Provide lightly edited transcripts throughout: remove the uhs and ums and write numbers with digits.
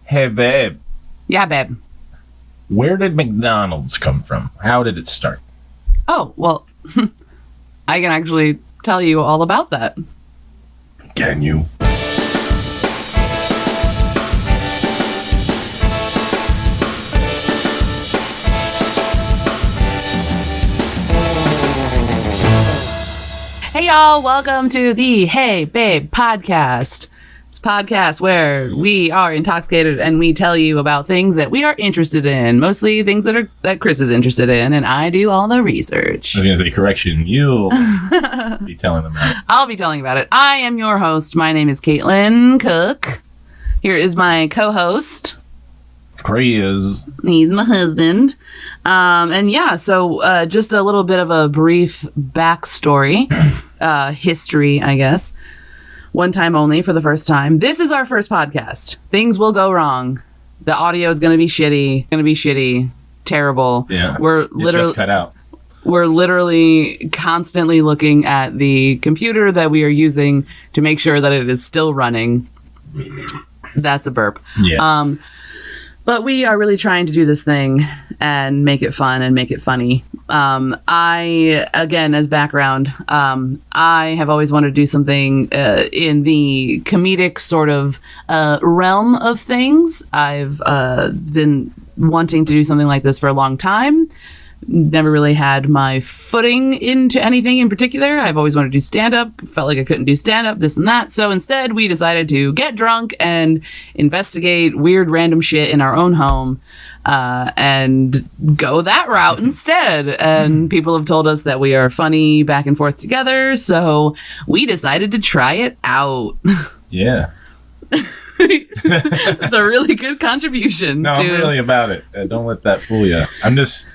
Hey, babe. Yeah, babe. Where did McDonald's come from? How did it start? Oh, well, I can actually tell you all about that. Can you? Hey, y'all. Welcome to the Hey Babe Podcast. It's a podcast where we are intoxicated and we tell you about things that we are interested in. Mostly things that Chris is interested in, and I do all the research. I was going to say, correction, you'll be telling them about it. I'll be telling about it. I am your host. My name is Kaitlin Cook. Here is my co-host. Chris. He's my husband. So just a little bit of a brief backstory. History, I guess. One time only for the first time. This is our first podcast. Things will go wrong. The audio is going to be shitty. Terrible. Yeah. We're literally just cut out. We're literally constantly looking at the computer that we are using to make sure that it is still running. That's a burp. Yeah. But we are really trying to do this thing and make it fun and make it funny. Again, as background, I have always wanted to do something in the comedic sort of realm of things. I've been wanting to do something like this for a long time. Never really had my footing into anything in particular. I've always wanted to do stand-up. Felt like I couldn't do stand-up, this and that. So instead, we decided to get drunk and investigate weird random shit in our own home and go that route instead. And people have told us that we are funny back and forth together. So we decided to try it out. Yeah. It's a really good contribution. No, I'm really about it. Don't let that fool you. I'm just...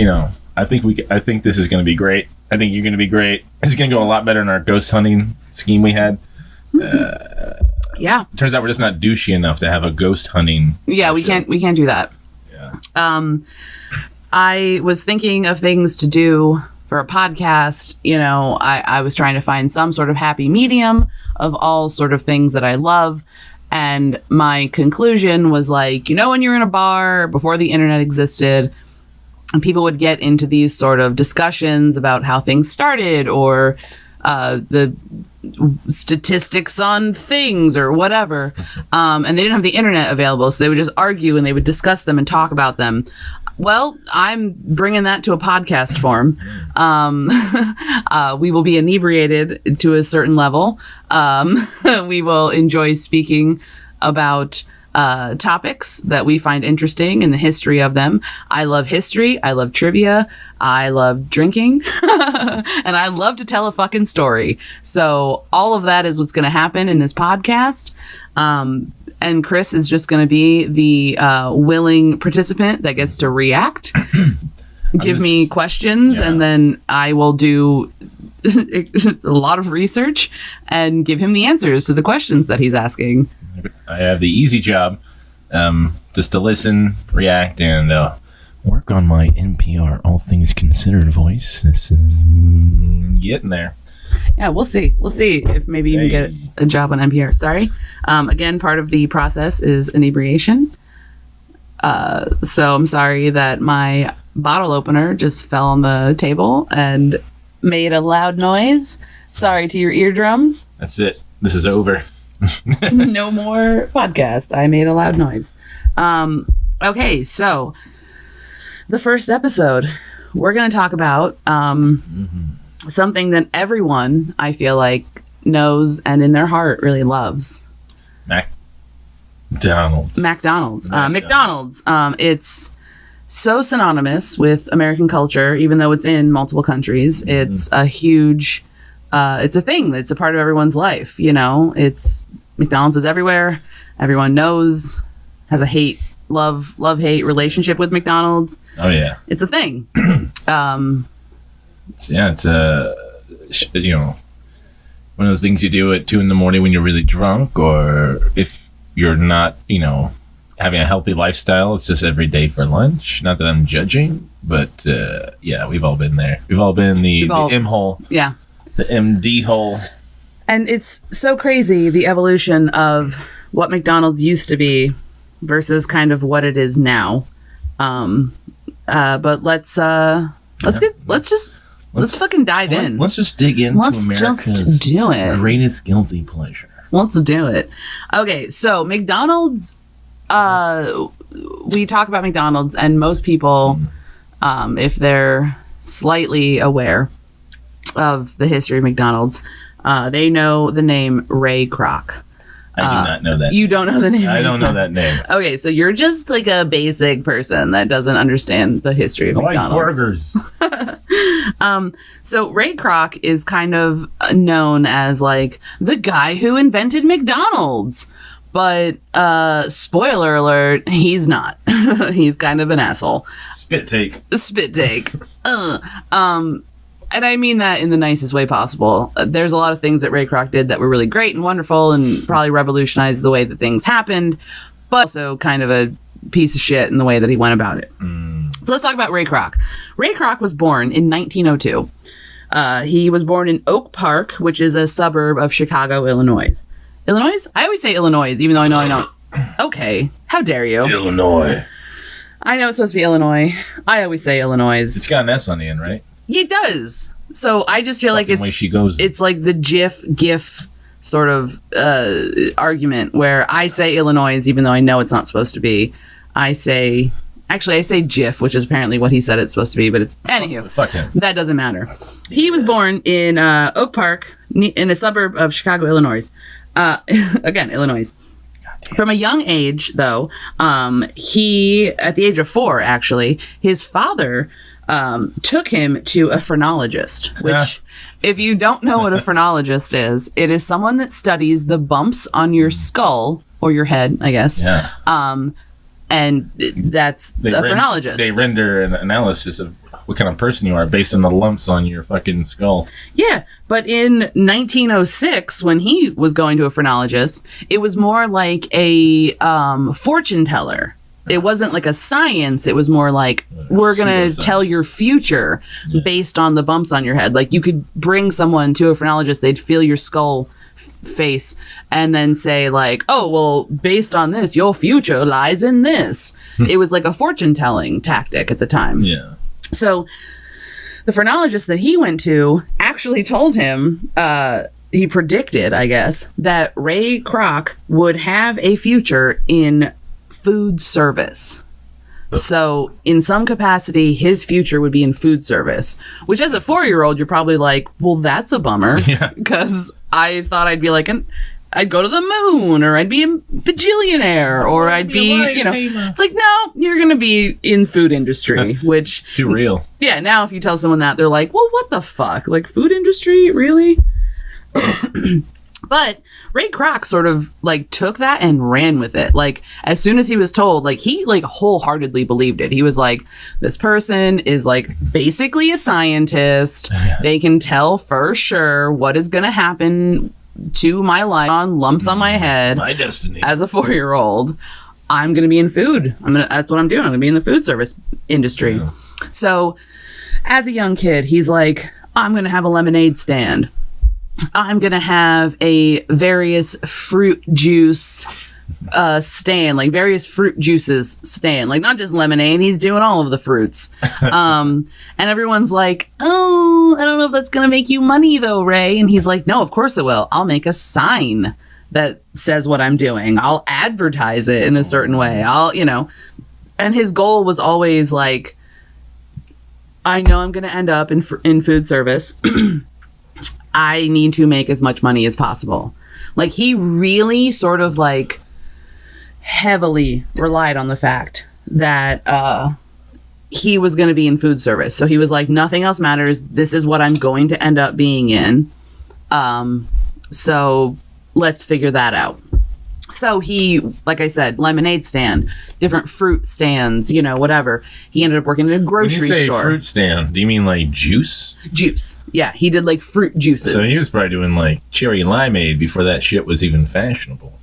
I think this is going to be great. I think you're going to be great. It's going to go a lot better than our ghost hunting scheme we had. Yeah. Turns out we're just not douchey enough to have a ghost hunting. Yeah, we can't do that. Yeah. I was thinking of things to do for a podcast. I was trying to find some sort of happy medium of all sort of things that I love. And my conclusion was like, when you're in a bar before the internet existed, and people would get into these sort of discussions about how things started or the statistics on things or whatever. And they didn't have the internet available, so they would just argue and they would discuss them and talk about them. Well, I'm bringing that to a podcast form. We will be inebriated to a certain level. We will enjoy speaking about topics that we find interesting in the history of them. I love history. I love trivia. I love drinking. And I love to tell a fucking story. So all of that is what's going to happen in this podcast. And Chris is just going to be the willing participant that gets to react, give me questions, and then I will do a lot of research and give him the answers to the questions that he's asking. I have the easy job, just to listen, react, and work on my NPR All Things Considered voice. This is getting there. Yeah, we'll see. We'll see if maybe you can get a job on NPR. Sorry. Again, part of the process is inebriation. So I'm sorry that my bottle opener just fell on the table and made a loud noise. Sorry to your eardrums. That's it. This is over. No more podcast. I made a loud noise. Okay, so the first episode, we're going to talk about something that everyone, I feel like, knows and in their heart really loves. McDonald's. McDonald's. It's so synonymous with American culture, even though it's in multiple countries. Mm-hmm. It's a huge... it's a thing. It's a part of everyone's life. It's McDonald's is everywhere. Everyone knows, has a love-hate relationship with McDonald's. Oh yeah, it's a thing. It's one of those things you do at 2 a.m. when you're really drunk, or if you're not, having a healthy lifestyle. It's just every day for lunch. Not that I'm judging, but we've all been there. We've all been the M hole. Yeah. The MD hole. And it's so crazy, the evolution of what McDonald's used to be versus kind of what it is now. But let's fucking dive in. Let's just dig into America's greatest guilty pleasure. Let's do it. Okay, so McDonald's, we talk about McDonald's, and most people, if they're slightly aware of the history of McDonald's, they know the name Ray Kroc. I do not know that. You don't know the name? I don't know that name. Okay, so you're just like a basic person that doesn't understand the history of McDonald's. I like burgers. So Ray Kroc is kind of known as like the guy who invented McDonald's. But spoiler alert, he's not. He's kind of an asshole. Spit take. And I mean that in the nicest way possible. There's a lot of things that Ray Kroc did that were really great and wonderful and probably revolutionized the way that things happened, but also kind of a piece of shit in the way that he went about it. So let's talk about Ray Kroc. Ray Kroc was born in 1902. He was born in Oak Park, which is a suburb of Chicago, Illinois. Illinois? I always say Illinois, even though I know I don't. Okay, how dare you? Illinois. I know it's supposed to be Illinois. I always say Illinois. It's got an S on the end, right? It does. So I just feel like way she goes. It's like the GIF sort of argument where I say Illinois, even though I know it's not supposed to be. I say GIF, which is apparently what he said it's supposed to be, but it's anywho. Fuck him. That doesn't matter. He was born in Oak Park, in a suburb of Chicago, Illinois. Again, Illinois. From a young age, though, he, at the age of 4, actually, his father took him to a phrenologist, which, if you don't know what a phrenologist is, it is someone that studies the bumps on your skull, or your head, I guess. Yeah. And that's a phrenologist. They render an analysis of what kind of person you are based on the lumps on your fucking skull. Yeah, but in 1906, when he was going to a phrenologist, it was more like a fortune teller. It wasn't like a science. It was more like, we're going to tell your future based on the bumps on your head. Like, you could bring someone to a phrenologist, they'd feel your skull face and then say like, oh, well, based on this, your future lies in this. It was like a fortune telling tactic at the time. Yeah. So the phrenologist that he went to actually told him, he predicted, I guess, that Ray Kroc would have a future in food service. So in some capacity, his future would be in food service, which as a 4-year-old, you're probably like, well, that's a bummer. Yeah. Because I thought I'd be like, I'd go to the moon, or I'd be a bajillionaire, or I'd be, it's like, no, you're going to be in food industry, which... It's too real. Yeah, now if you tell someone that, they're like, well, what the fuck? Like, food industry? Really? But Ray Kroc sort of like took that and ran with it. Like, as soon as he was told, like, he like wholeheartedly believed it. He was like, this person is like basically a scientist. They can tell for sure what is going to happen to my life on lumps on my head. My destiny. As a 4-year-old, I'm going to be in food. That's what I'm doing. I'm going to be in the food service industry. Yeah. So as a young kid, he's like, I'm going to have a lemonade stand. I'm going to have a various fruit juice stand, like various fruit juices stand, like not just lemonade. He's doing all of the fruits. And everyone's like, oh, I don't know if that's going to make you money though, Ray. And he's like, no, of course it will. I'll make a sign that says what I'm doing. I'll advertise it in a certain way. And his goal was always like, I know I'm going to end up in food service. I need to make as much money as possible. Like, he really sort of like heavily relied on the fact that he was going to be in food service. So he was like, nothing else matters. This is what I'm going to end up being in. So let's figure that out. So he, like I said, lemonade stand, different fruit stands, whatever. He ended up working in a grocery store. When you say fruit stand, do you mean like juice? Juice. Yeah, he did like fruit juices. So he was probably doing like cherry limeade before that shit was even fashionable.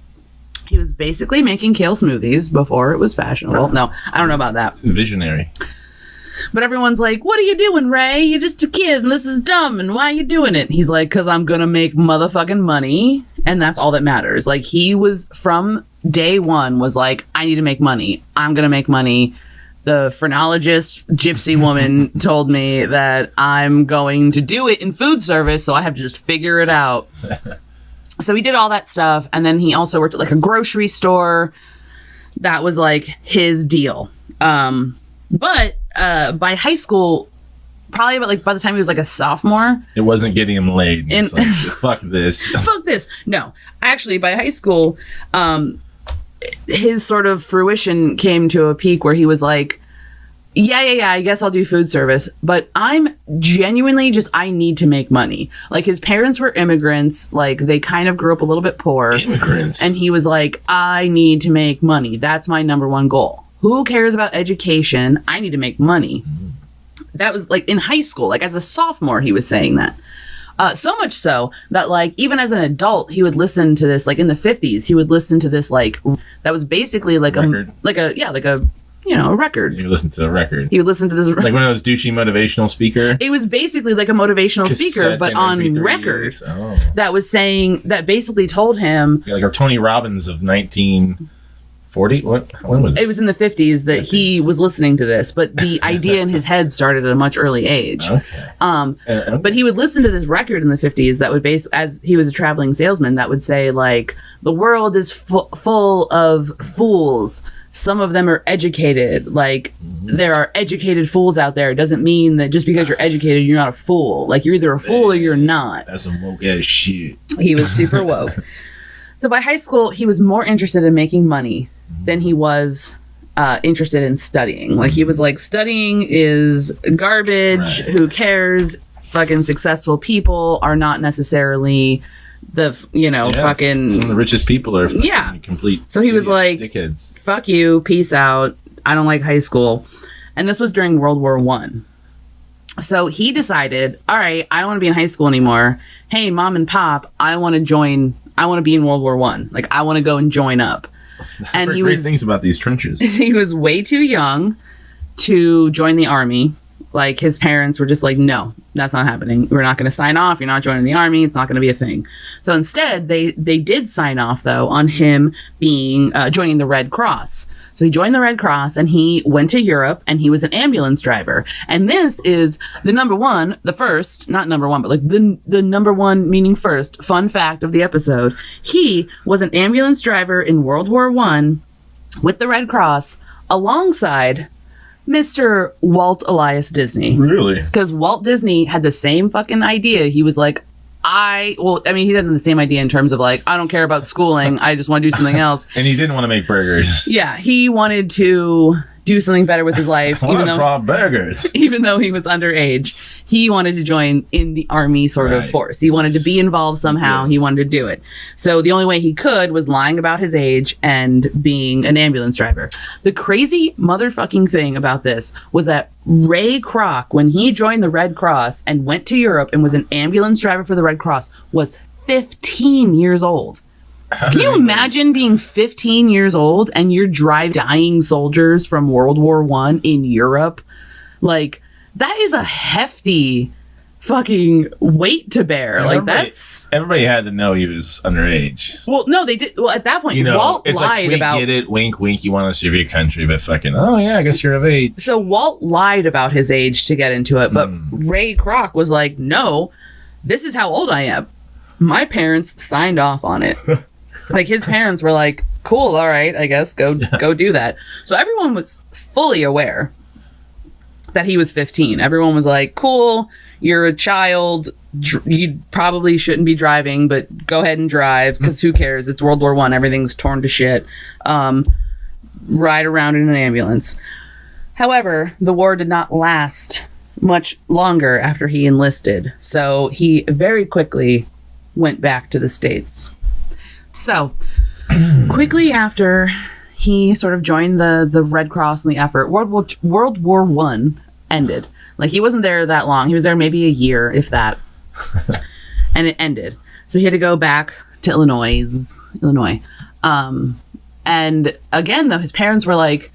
He was basically making kale smoothies before it was fashionable. No, I don't know about that. Visionary. But everyone's like, what are you doing, Ray? You're just a kid and this is dumb. And why are you doing it? He's like, because I'm going to make motherfucking money. And that's all that matters. Like, he was from day one was like, I need to make money. I'm going to make money. The phrenologist gypsy woman told me that I'm going to do it in food service, so I have to just figure it out. So he did all that stuff, and then he also worked at like a grocery store. That was like his deal. But by high school, probably about like by the time he was like a sophomore, it wasn't getting him laid. It's like, fuck this. Fuck this. No, actually, by high school, his sort of fruition came to a peak where he was like, yeah, I guess I'll do food service, but I'm genuinely just, I need to make money. Like, his parents were immigrants, like, they kind of grew up a little bit poor. Immigrants. And he was like, I need to make money. That's my number one goal. Who cares about education? I need to make money. That was, like, in high school. Like, as a sophomore, he was saying that. So much so that, like, even as an adult, he would listen to this, like, in the 50s, he would listen to this, like, that was basically like record. a record. You listen to a record. He would listen to this. Like one of those douchey motivational speaker? It was basically like a motivational speaker, but on MP3s. Record. Oh. That was saying, that basically told him. Yeah, like our Tony Robbins of 1940? When was it? It was in the 50s that he was listening to this, but the idea in his head started at a much early age. Okay. But he would listen to this record in the 50s that would as he was a traveling salesman, that would say, like, the world is full of fools. Some of them are educated. Like, there are educated fools out there. It doesn't mean that just because you're educated, you're not a fool. Like, you're either a fool or you're not. That's some woke ass shit. He was super woke. So by high school, he was more interested in making money than he was interested in studying. Like, he was like, studying is garbage. Right. Who cares? Fucking successful people are not necessarily fucking... Some of the richest people are complete. So he was like, dickheads. Fuck you, peace out. I don't like high school. And this was during World War I. So he decided, all right, I don't want to be in high school anymore. Hey, mom and pop, I want to be in World War I. Like, I want to go and join up. And he was... things about these trenches. He was way too young to join the army. Like, his parents were just like, no, that's not happening. We're not going to sign off. You're not joining the army. It's not going to be a thing. So instead, they did sign off, though, on him being joining the Red Cross. So he joined the Red Cross, and he went to Europe, and he was an ambulance driver. And this is the number one, the first, not number one, but like the number one meaning first, fun fact of the episode. He was an ambulance driver in World War I with the Red Cross alongside Mr. Walt Elias Disney. Really? Because Walt Disney had the same fucking idea. He was like, he didn't have the same idea in terms of like, I don't care about schooling. I just want to do something else. And he didn't want to make burgers. Yeah, he wanted to do something better with his life. I want to draw burgers. Even though he was underage, he wanted to join in the army sort of force. He wanted to be involved somehow. Yeah. He wanted to do it. So the only way he could was lying about his age and being an ambulance driver. The crazy motherfucking thing about this was that Ray Kroc, when he joined the Red Cross and went to Europe and was an ambulance driver for the Red Cross, was 15 years old. Can you imagine being 15 years old and you're driving dying soldiers from World War I in Europe? Like, that is a hefty fucking weight to bear. Yeah, like, everybody had to know he was underage. Well, no, they did. Well, at that point, Walt it's lied like, about... We get it, wink, wink, you want to serve your country, but fucking, oh yeah, I guess you're of age. So Walt lied about his age to get into it, but Ray Kroc was like, no, this is how old I am. My parents signed off on it. Like, his parents were like, cool, all right, I guess, go do that. So everyone was fully aware that he was 15. Everyone was like, cool, you're a child, you probably shouldn't be driving, but go ahead and drive, because who cares? It's World War I, everything's torn to shit. Ride around in an ambulance. However, the war did not last much longer after he enlisted, so he very quickly went back to the States. So, quickly after he sort of joined the Red Cross and the effort, World War I ended. Like, he wasn't there that long. He was there maybe a year, if that. And it ended. So he had to go back to Illinois. And again, though, his parents were like,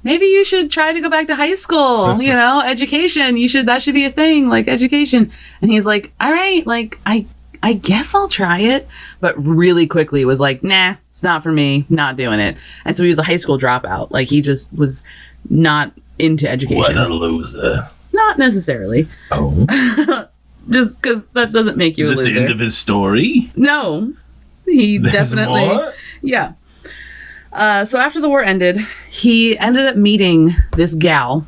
maybe you should try to go back to high school, education. That should be a thing, like education. And he's like, all right, like, I I guess I'll try it. But really quickly was like, nah, it's not for me. Not doing it. And so he was a high school dropout. Like, he just was not into education. What a loser. Not necessarily. Oh. Just because that doesn't make you a loser. Is this the end of his story? No. He There's definitely... more? Yeah. So after the war ended, he ended up meeting this gal,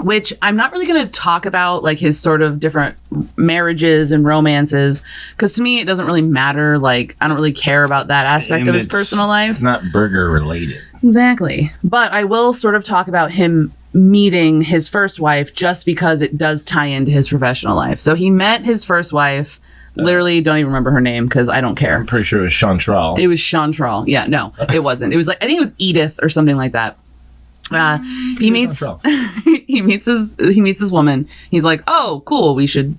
which I'm not really going to talk about, like, his sort of different marriages and romances, because to me, it doesn't really matter. Like, I don't really care about that aspect of his personal life. It's not burger related. Exactly. But I will sort of talk about him meeting his first wife, just because it does tie into his professional life. So he met his first wife. Literally don't even remember her name because I don't care. I'm pretty sure it was Chantal. It was Chantal. Yeah, no, it wasn't. It was like, I think it was Edith or something like that. He meets he meets this woman. He's like, oh, cool, we should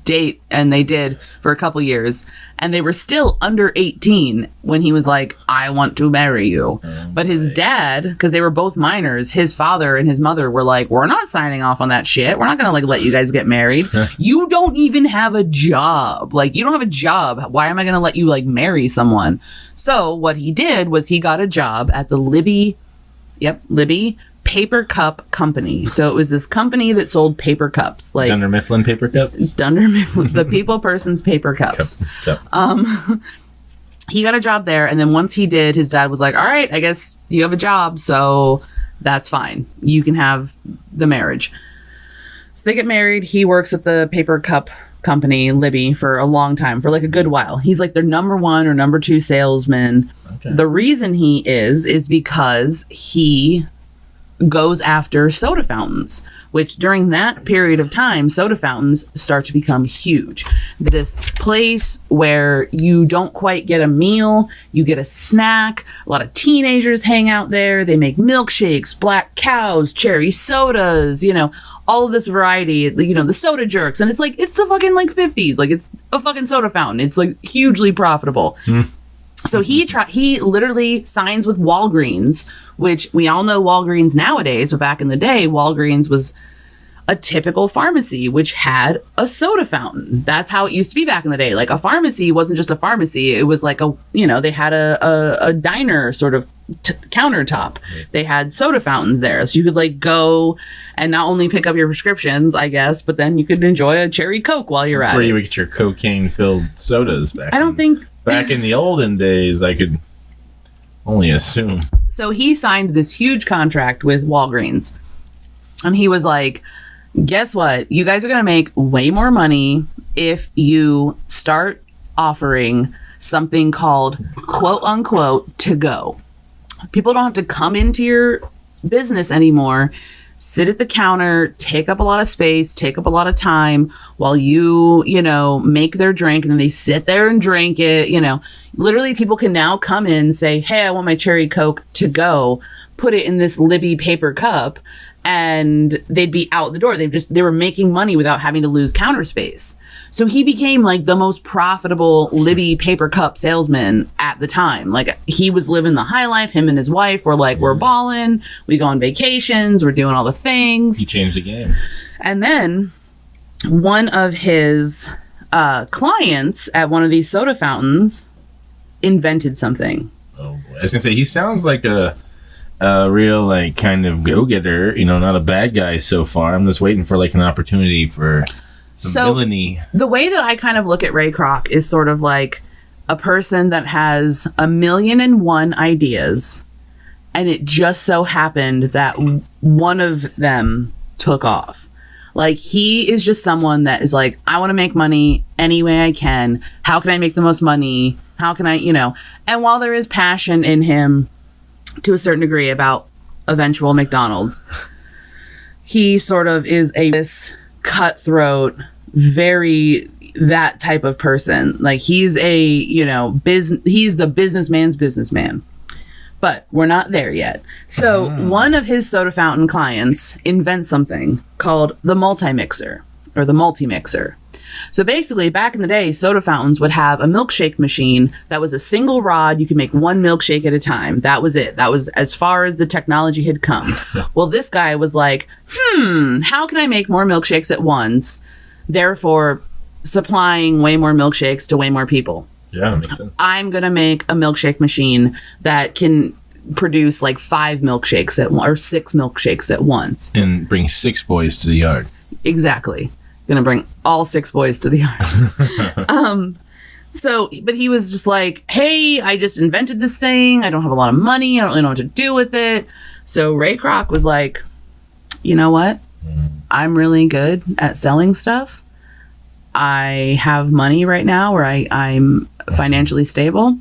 date. And they did for a couple years. And they were still under 18 when he was like, I want to marry you. But his dad, because they were both minors, his father and his mother were like, we're not signing off on that shit. We're not going to like let you guys get married. You don't even have a job. Like, you don't have a job. Why am I going to let you like marry someone? So what he did was he got a job at the Libby Paper Cup Company. So it was this company that sold paper cups, like Dunder Mifflin paper cups. Dunder Mifflin, the people person's paper cups. Cup. He got a job there, and then once he did, his dad was like, "All right, I guess you have a job, so that's fine. You can have the marriage." So they get married. He works at the paper cup company, Libby, for a long time, for like a good while. He's like their number 1 or number 2 salesman. Okay. The reason he is because he goes after soda fountains, which during that period of time, soda fountains start to become huge. This place where you don't quite get a meal, you get a snack. A lot of teenagers hang out there. They make milkshakes, black cows, cherry sodas, you know, all of this variety, you know, the soda jerks. And it's like, it's the fucking like 50s. Like, it's a fucking soda fountain. It's like hugely profitable. So he literally signs with Walgreens, which we all know Walgreens nowadays, but back in the day, Walgreens was a typical pharmacy, which had a soda fountain. That's how it used to be back in the day. Like, a pharmacy wasn't just a pharmacy. It was like they had a diner sort of countertop. They had soda fountains there. So you could like go and not only pick up your prescriptions, I guess, but then you could enjoy a cherry Coke while you're at it. That's where you would get your cocaine-filled sodas back. Back in the olden days, I could only assume. So he signed this huge contract with Walgreens. And he was like, guess what? You guys are going to make way more money if you start offering something called quote unquote to go. People don't have to come into your business anymore, sit at the counter, take up a lot of space, take up a lot of time while you make their drink, and then they sit there and drink it. Literally people can now come in, say, hey, I want my cherry Coke to go, put it in this Libby paper cup, and they'd be out the door. They were making money without having to lose counter space. So he became like the most profitable Libby paper cup salesman at the time. Like, he was living the high life. Him and his wife were like, we're balling. We go on vacations. We're doing all the things. He changed the game. And then one of his clients at one of these soda fountains invented something. Oh, boy. I was going to say, he sounds like a real, like, kind of go-getter, not a bad guy so far. I'm just waiting for, like, an opportunity for some villainy. The way that I kind of look at Ray Kroc is sort of like a person that has 1,000,001 ideas, and it just so happened that one of them took off. Like, he is just someone that is like, I want to make money any way I can. How can I make the most money? How can I, And while there is passion in him to a certain degree about eventual McDonald's, he sort of is this cutthroat, very that type of person. Like, he's he's the businessman's businessman. But we're not there yet. So one of his soda fountain clients invents something called the multi-mixer, or the multi-mixer. So basically, back in the day, soda fountains would have a milkshake machine that was a single rod. You could make one milkshake at a time. That was it. That was as far as the technology had come. Well, this guy was like, how can I make more milkshakes at once? Therefore, supplying way more milkshakes to way more people. Yeah, that makes sense. I'm going to make a milkshake machine that can produce like 5 milkshakes or 6 milkshakes at once. And bring 6 boys to the yard. Exactly. Going to bring all 6 boys to the yard. But he was just like, hey, I just invented this thing. I don't have a lot of money. I don't really know what to do with it. So Ray Kroc was like, you know what? I'm really good at selling stuff. I have money right now where I'm financially stable.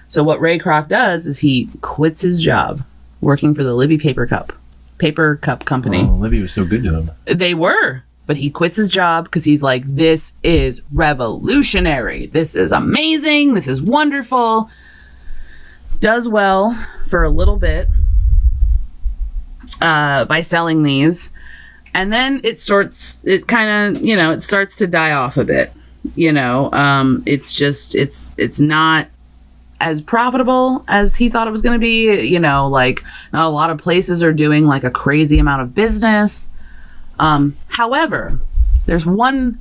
So what Ray Kroc does is he quits his job working for the Libby Paper Cup company. Oh, Libby was so good to him. They were. But he quits his job because he's like, this is revolutionary. This is amazing. This is wonderful. Does well for a little bit by selling these. And then it starts to die off a bit. It's not as profitable as he thought it was going to be. Like not a lot of places are doing like a crazy amount of business. However, there's one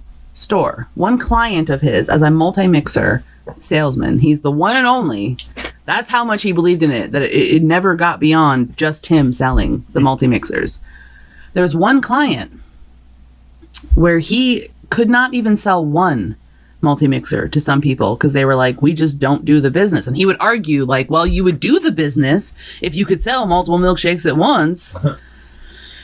client of his as a multi-mixer salesman. He's the one and only. That's how much he believed in it, that it never got beyond just him selling the multi-mixers. There was one client where he could not even sell one multi-mixer to some people because they were like, we just don't do the business. And he would argue like, well, you would do the business if you could sell multiple milkshakes at once.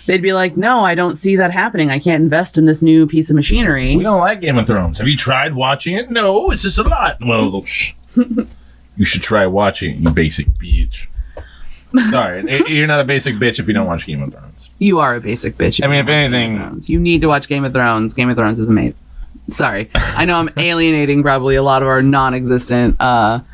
They'd be like, no, I don't see that happening. I can't invest in this new piece of machinery. We don't like Game of Thrones. Have you tried watching it? No, it's just a lot. Well, you should try watching it, you basic bitch. Sorry, you're not a basic bitch if you don't watch Game of Thrones. You are a basic bitch. I mean, if anything... You need to watch Game of Thrones. Game of Thrones is amazing. Sorry. I know I'm alienating probably a lot of our non-existent fan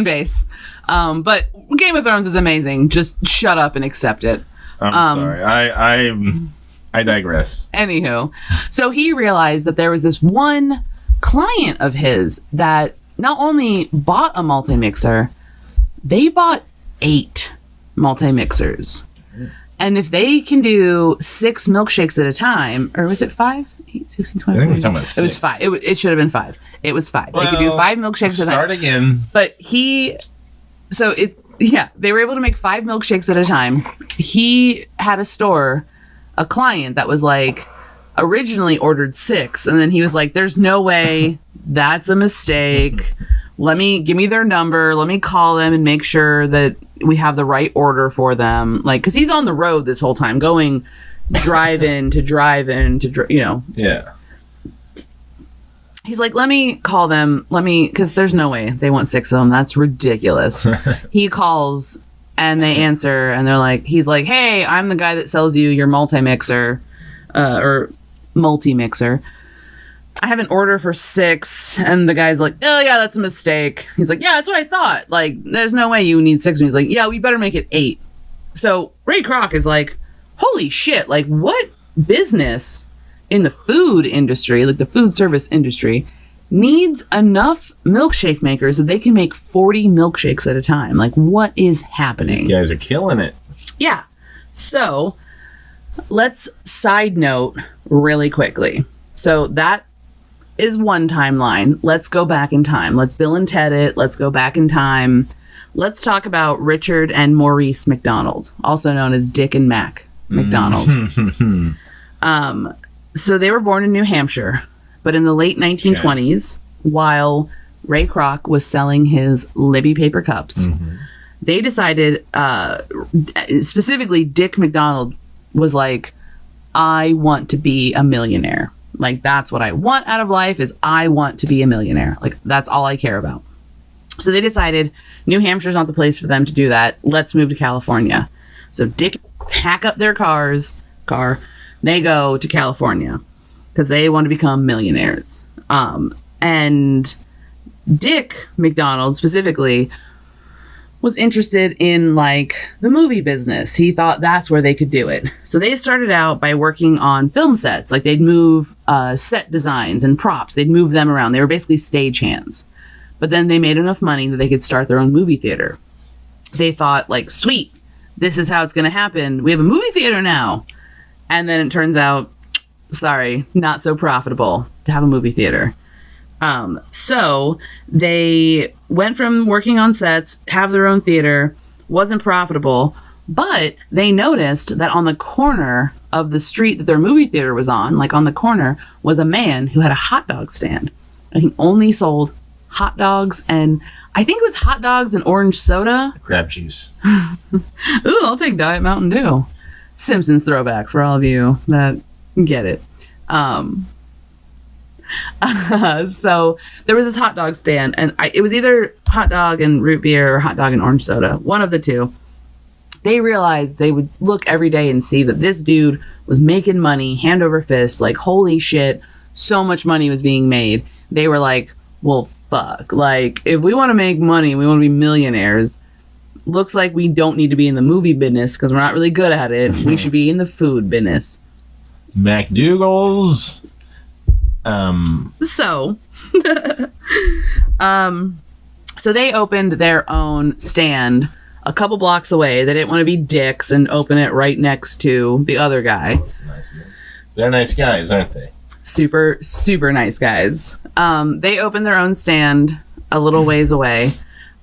base. But Game of Thrones is amazing. Just shut up and accept it. I'm sorry. I digress. Anywho, so he realized that there was this one client of his that not only bought a multi-mixer, they bought 8 multi-mixers. And if they can do 6 milkshakes at a time, or was it 5? 8, 16, 20, I think we're talking about 6. It was 5. It should have been 5. It was 5. Well, they could do 5 milkshakes at a time. Start again. But they were able to make 5 milkshakes at a time. He had a client that was like, originally ordered 6, and then he was like, there's no way, that's a mistake. Give me their number. Let me call them and make sure that we have the right order for them. Like, cause he's on the road this whole time going drive-in to Yeah. He's like, let me call them. Cause there's no way they want 6 of them. That's ridiculous. He calls and they answer and they're like, he's like, hey, I'm the guy that sells you your multi-mixer, or multi-mixer. I have an order for 6, and the guy's like, oh yeah, that's a mistake. He's like, yeah, that's what I thought. Like, there's no way you need 6. And he's like, yeah, we better make it 8. So Ray Kroc is like, holy shit, like what business in the food industry, like the food service industry, needs enough milkshake makers that they can make 40 milkshakes at a time? Like, what is happening? These guys are killing it. Yeah. So let's side note really quickly. So that is one timeline. Let's go back in time. Let's Bill and Ted it. Let's go back in time. Let's talk about Richard and Maurice McDonald, also known as Dick and Mac McDonald. So they were born in New Hampshire, but in the late 1920s, while Ray Kroc was selling his Libby paper cups, they decided, specifically Dick McDonald was like, I want to be a millionaire. Like, that's what I want out of life, is I want to be a millionaire. Like, that's all I care about. So they decided New Hampshire's not the place for them to do that. Let's move to California. So Dick pack up their car. They go to California because they want to become millionaires. And Dick McDonald specifically was interested in like the movie business. He thought that's where they could do it. So they started out by working on film sets. Like, they'd move set designs and props. They'd move them around. They were basically stagehands. But then they made enough money that they could start their own movie theater. They thought, like, sweet, this is how it's going to happen. We have a movie theater now. And then it turns out sorry, not so profitable to have a movie theater. So they went from working on sets, have their own theater, wasn't profitable, but they noticed that on the corner of the street that their movie theater was on, like on the corner, was a man who had a hot dog stand. And he only sold hot dogs, and I think it was hot dogs and orange soda. Crab juice. Ooh, I'll take Diet Mountain Dew. Simpsons throwback for all of you that get it. So there was this hot dog stand, and it was either hot dog and root beer or hot dog and orange soda, one of the two. They realized they would look every day and see that this dude was making money hand over fist, like holy shit, so much money was being made. They were like, well, fuck, like if we want to make money, we want to be millionaires, looks like we don't need to be in the movie business because we're not really good at it. We should be in the food business. McDougal's. So they opened their own stand a couple blocks away. They didn't want to be dicks and open it right next to the other guy. Nice. They're nice guys, aren't they? Super, super nice guys. They opened their own stand a little ways away.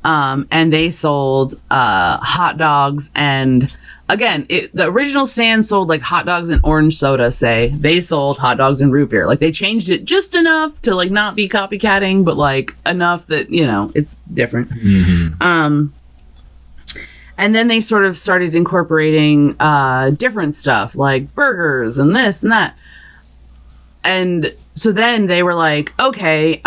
And they sold hot dogs, and again, the original stand sold like hot dogs and orange soda, say. They sold hot dogs and root beer. Like they changed it just enough to like not be copycatting, but like enough that, you know, it's different. Mm-hmm. And then they sort of started incorporating different stuff like burgers and this and that. And so then they were like, okay,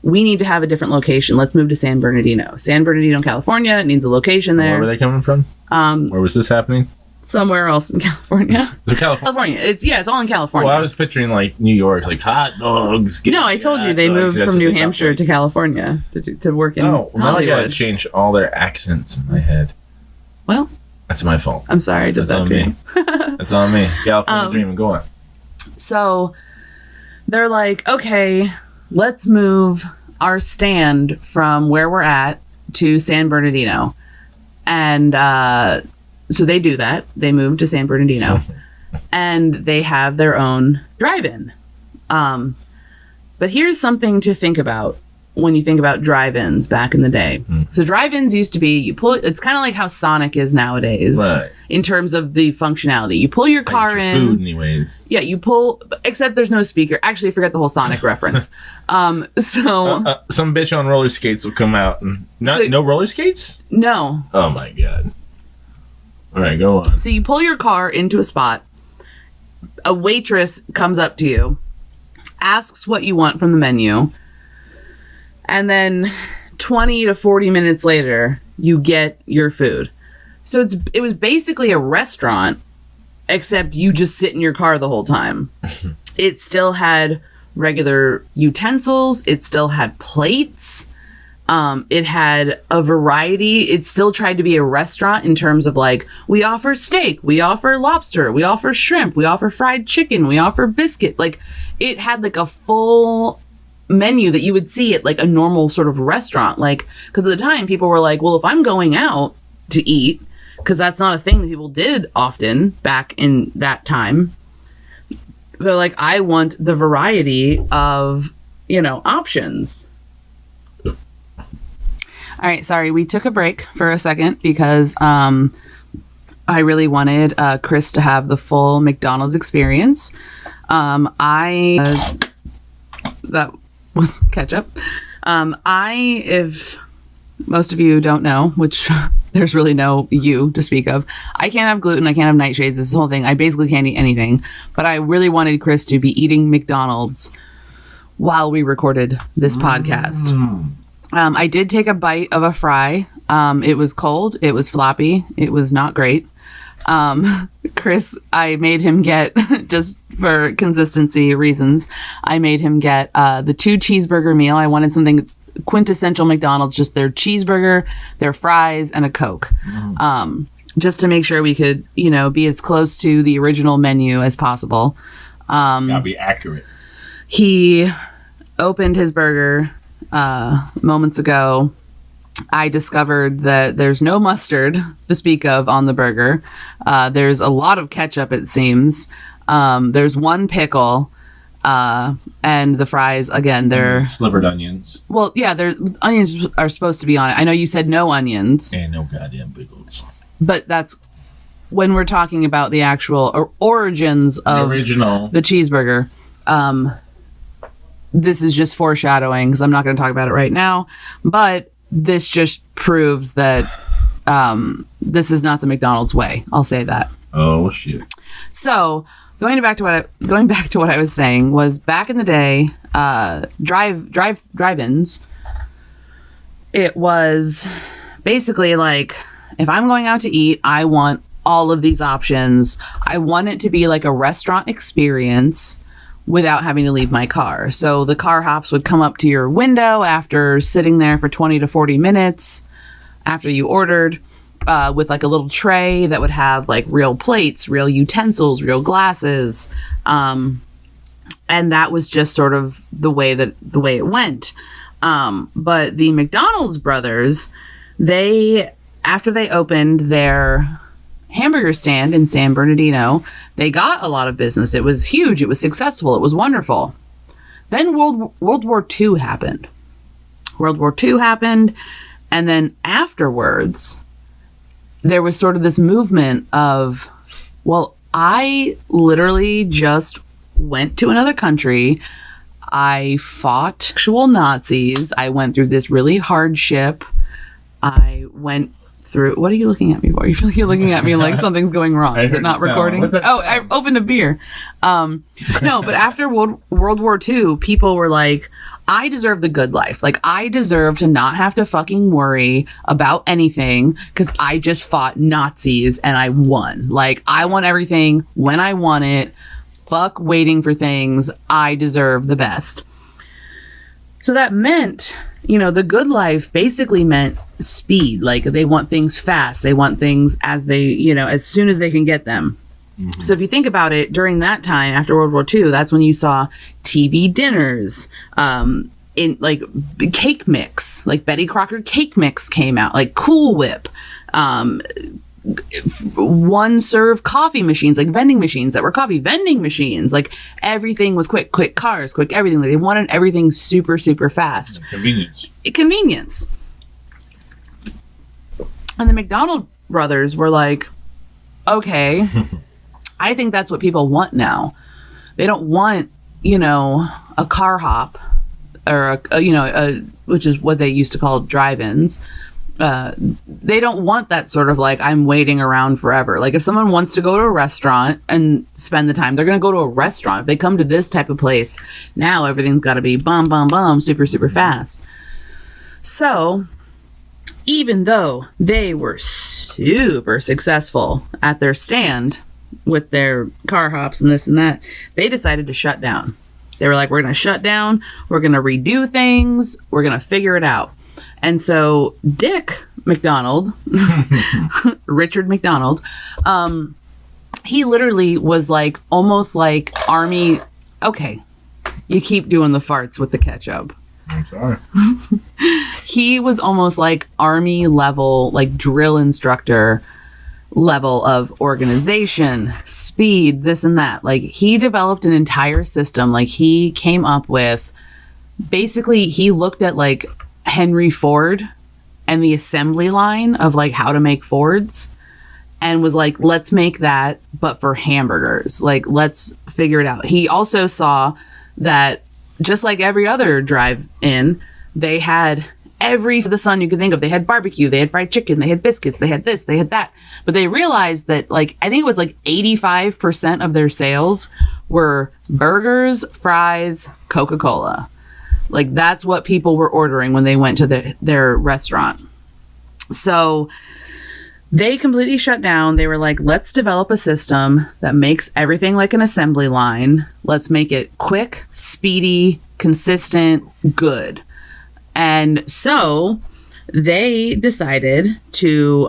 we need to have a different location. Let's move to San Bernardino. San Bernardino, California. It needs a location there. Where were they coming from? Where was this happening? Somewhere else in California. So California. It's all in California. Well, I was picturing like New York, like hot dogs. No, I told you they moved from New Hampshire to California to work in Hollywood. Now I gotta change all their accents in my head. Well, that's my fault. I'm sorry I did that to you. That's on me. California dream, go on. So they're like, okay, let's move our stand from where we're at to San Bernardino. And so they do that. They move to San Bernardino. And they have their own drive-in. But here's something to think about when you think about drive-ins back in the day. So drive-ins used to be, it's kind of like how Sonic is nowadays, right, in terms of the functionality. You pull your car in. Food anyways. Yeah, you pull, except there's no speaker. Actually, forget the whole Sonic reference. Some bitch on roller skates will come out and no roller skates? No. Oh my god. All right, go on. So you pull your car into a spot. A waitress comes up to you, asks what you want from the menu. And then 20 to 40 minutes later, you get your food. So it was basically a restaurant, except you just sit in your car the whole time. It still had regular utensils. It still had plates. It had a variety. It still tried to be a restaurant in terms of like, we offer steak, we offer lobster, we offer shrimp, we offer fried chicken, we offer biscuit. Like it had like a full menu that you would see at like a normal sort of restaurant. Like, because at the time people were like, well, if I'm going out to eat, because that's not a thing that people did often back in that time, they're like, I want the variety of, options. All right, sorry, we took a break for a second because I really wanted Chris to have the full McDonald's experience. That was ketchup. If most of you don't know, which there's really no you to speak of, I can't have gluten, I can't have nightshades, this whole thing. I basically can't eat anything. But I really wanted Chris to be eating McDonald's while we recorded this podcast. I did take a bite of a fry. It was cold, it was floppy, it was not great. Chris, I made him get, just for consistency reasons, I made him get the 2 cheeseburger meal. I wanted something quintessential McDonald's, just their cheeseburger, their fries, and a Coke. Just to make sure we could, be as close to the original menu as possible. Gotta be accurate. He opened his burger moments ago. I discovered that there's no mustard to speak of on the burger. There's a lot of ketchup, it seems. There's one pickle, and the fries, again, they're slivered onions. Well, yeah, onions are supposed to be on it. I know you said no onions. And no goddamn pickles. But that's when we're talking about the actual origins of the cheeseburger. This is just foreshadowing because I'm not going to talk about it right now. But this just proves that this is not the McDonald's way. I'll say that. Oh shit. So going back to what I was saying was back in the day, drive-ins. It was basically like, if I'm going out to eat, I want all of these options. I want it to be like a restaurant experience without having to leave my car. So the car hops would come up to your window after sitting there for 20 to 40 minutes after you ordered, with like a little tray that would have like real plates, real utensils, real glasses. And that was just sort of the way it went. But the McDonald's brothers, after they opened their hamburger stand in San Bernardino, they got a lot of business. It was huge. It was successful. It was wonderful. Then World War II happened. And then afterwards, there was sort of this movement of, well, I literally just went to another country. I fought actual Nazis. I went through this really hardship. I went through... What are you looking at me for? You feel like you're looking at me like something's going wrong. Is it not recording? Oh, I opened a beer. No, but after World War II, people were like, I deserve the good life. Like, I deserve to not have to fucking worry about anything because I just fought Nazis and I won. Like, I want everything when I want it. Fuck waiting for things. I deserve the best. So that meant, the good life basically meant speed. Like, they want things fast. They want things as soon as they can get them. Mm-hmm. So if you think about it, during that time after World War II, that's when you saw TV dinners, in like cake mix, like Betty Crocker cake mix came out, like Cool Whip, one serve coffee machines, like vending machines that were coffee vending machines. Like everything was quick cars, quick everything. Like they wanted everything super, super fast. Convenience. And the McDonald brothers were like, okay, I think that's what people want now. They don't want, a car hop or, which is what they used to call drive-ins. They don't want that sort of like, I'm waiting around forever. Like if someone wants to go to a restaurant and spend the time, they're going to go to a restaurant. If they come to this type of place, now everything's got to be bum, super, super fast. So even though they were super successful at their stand with their car hops and this and that, they decided to shut down. They were like, we're going to shut down. We're going to redo things. We're going to figure it out. And so Dick McDonald, Richard McDonald, he literally was like, almost like Army. Okay, you keep doing the farts with the ketchup. I'm sorry. He was almost like Army level, like drill instructor level of organization, speed, this and that. Like he developed an entire system. Like he came up with, basically he looked at like Henry Ford and the assembly line of like how to make Fords and was like, let's make that, but for hamburgers. Like, let's figure it out. He also saw that just like every other drive-in, they had every the sun you could think of. They had barbecue, they had fried chicken, they had biscuits, they had this, they had that. But they realized that like, I think it was like 85% of their sales were burgers, fries, Coca-Cola. Like that's what people were ordering when they went to their restaurant. So they completely shut down. They were like, let's develop a system that makes everything like an assembly line. Let's make it quick, speedy, consistent, good. And so they decided to,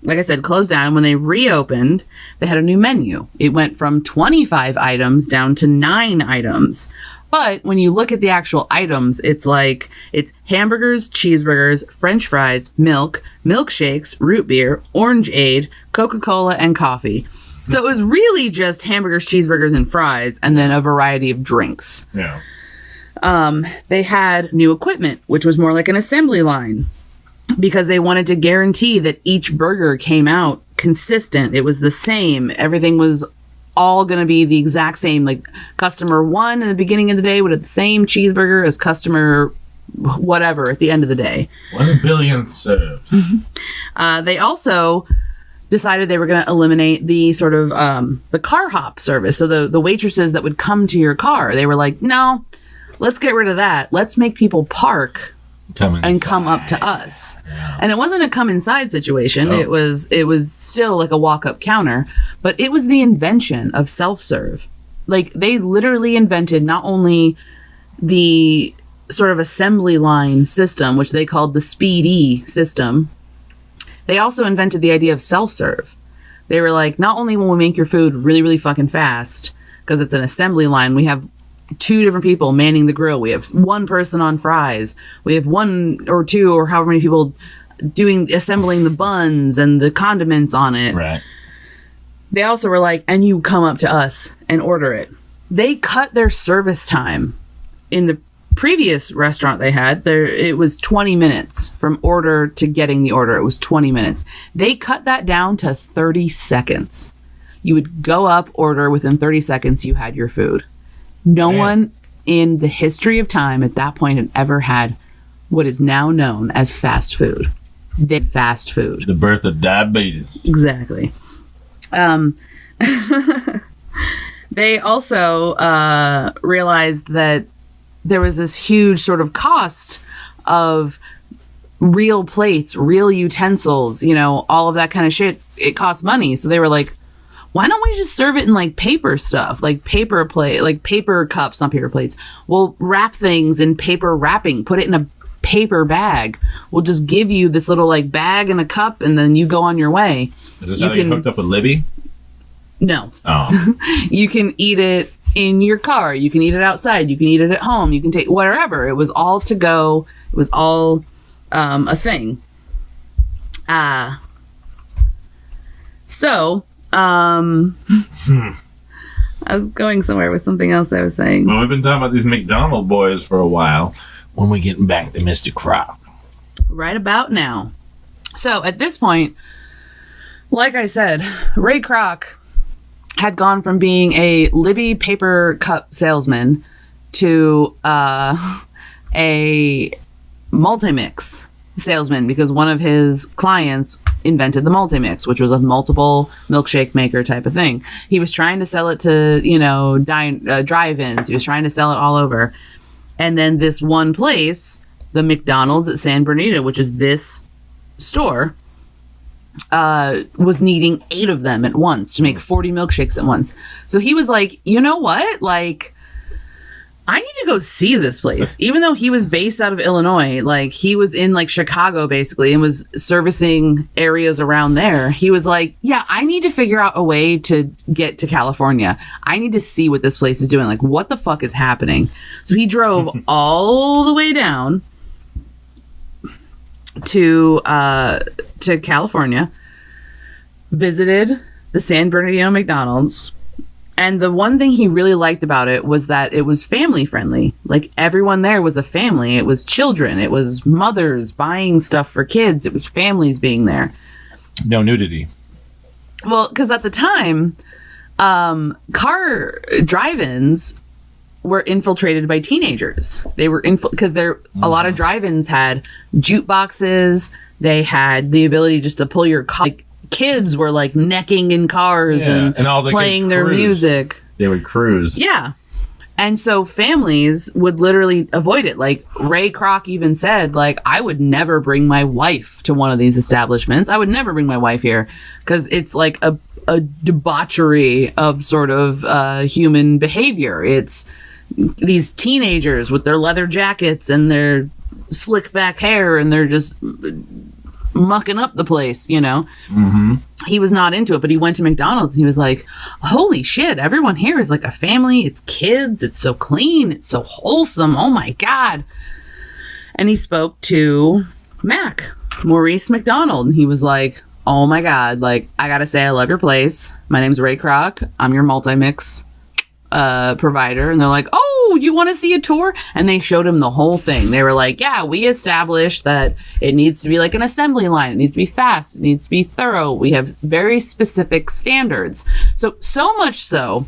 like I said, close down. When they reopened, they had a new menu. It went from 25 items down to 9 items. But when you look at the actual items, it's like, it's hamburgers, cheeseburgers, french fries, milk, milkshakes, root beer, orangeade, Coca-Cola, and coffee. So it was really just hamburgers, cheeseburgers, and fries, and then a variety of drinks. Yeah. They had new equipment, which was more like an assembly line, because they wanted to guarantee that each burger came out consistent. It was the same. Everything was all going to be the exact same. Like customer 1 in the beginning of the day would have the same cheeseburger as customer whatever at the end of the day. 1 billionth served. They also decided they were going to eliminate the sort of the car hop service. So the waitresses that would come to your car, they were like, no, let's get rid of that. Let's make people park and come up to us. Yeah. And it wasn't a come inside situation. Oh. It was still like a walk up counter, but it was the invention of self-serve. Like they literally invented not only the sort of assembly line system, which they called the Speedy system, they also invented the idea of self-serve. They were like, not only will we make your food really, really fucking fast, because it's an assembly line, we have 2 different people manning the grill. We have 1 person on fries. We have 1 or 2 or however many people assembling the buns and the condiments on it. Right. They also were like, and you come up to us and order it. They cut their service time. In the previous restaurant they had, it was 20 minutes from order to getting the order. It was 20 minutes. They cut that down to 30 seconds. You would go up, order, within 30 seconds you had your food. No one in the history of time at that point had ever had what is now known as fast food. They had fast food. The birth of diabetes. Exactly. They also realized that there was this huge sort of cost of real plates, real utensils, all of that kind of shit. It costs money. So they were like, why don't we just serve it in like paper stuff, like paper plate, like paper cups, not paper plates. We'll wrap things in paper wrapping, put it in a paper bag. We'll just give you this little like bag and a cup, and then you go on your way. Is this how you hooked up with Libby? No. Oh. You can eat it in your car. You can eat it outside. You can eat it at home. You can take whatever. It was all to go. It was all a thing. So... I was going somewhere with something else I was saying. Well, we've been talking about these McDonald's boys for a while. When we getting back to Mr. Kroc? Right about now. So at this point, like I said, Ray Kroc had gone from being a Libby paper cup salesman to a multi-mix salesman, because one of his clients invented the multi-mix, which was a multiple milkshake maker type of thing. He was trying to sell it to, drive-ins. He was trying to sell it all over. And then this one place, the McDonald's at San Bernardino, which is this store, was needing 8 of them at once to make 40 milkshakes at once. So he was like, you know what? Like, I need to go see this place. Even though he was based out of Illinois, like he was in like Chicago basically and was servicing areas around there. He was like, yeah, I need to figure out a way to get to California. I need to see what this place is doing. Like, what the fuck is happening? So he drove all the way down to California, visited the San Bernardino McDonald's. And the one thing he really liked about it was that it was family friendly. Like everyone there was a family. It was children. It was mothers buying stuff for kids. It was families being there. No nudity. Well, because at the time, car drive-ins were infiltrated by teenagers. They were because a lot of drive-ins had jukeboxes. They had the ability just to pull your car. Like, kids were like necking in cars and all the playing their music. They would cruise. Yeah. And so families would literally avoid it. Like Ray Kroc even said, like, I would never bring my wife to one of these establishments. I would never bring my wife here because it's like a debauchery of sort of human behavior. It's these teenagers with their leather jackets and their slick back hair, and they're just mucking up the place, Mm-hmm. He was not into it, but he went to McDonald's and he was like, holy shit, everyone here is like a family. It's kids. It's so clean. It's so wholesome. Oh my God. And he spoke to Maurice McDonald, and he was like, oh my God, like, I gotta say, I love your place. My name's Ray Kroc. I'm your multi-mix provider. And they're like, oh, you want to see a tour? And they showed him the whole thing. They were like, yeah, we established that it needs to be like an assembly line. It needs to be fast. It needs to be thorough. We have very specific standards. So much so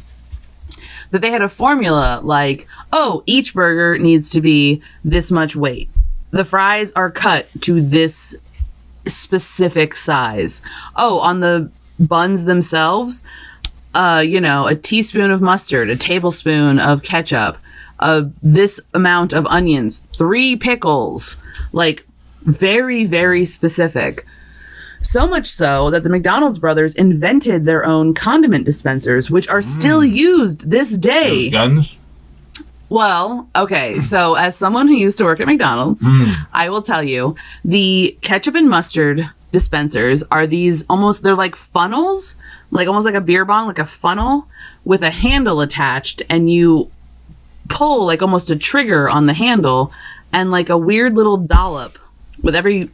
that they had a formula like, oh, each burger needs to be this much weight. The fries are cut to this specific size. Oh, on the buns themselves, a teaspoon of mustard, a tablespoon of ketchup, this amount of onions, 3 pickles, like very, very specific. So much so that the McDonald's brothers invented their own condiment dispensers, which are still used this day. Those guns? Well, okay, so as someone who used to work at McDonald's, I will tell you, the ketchup and mustard dispensers are these they're like funnels, like almost like a beer bong, like a funnel with a handle attached, and you pull like almost a trigger on the handle, and like a weird little dollop with every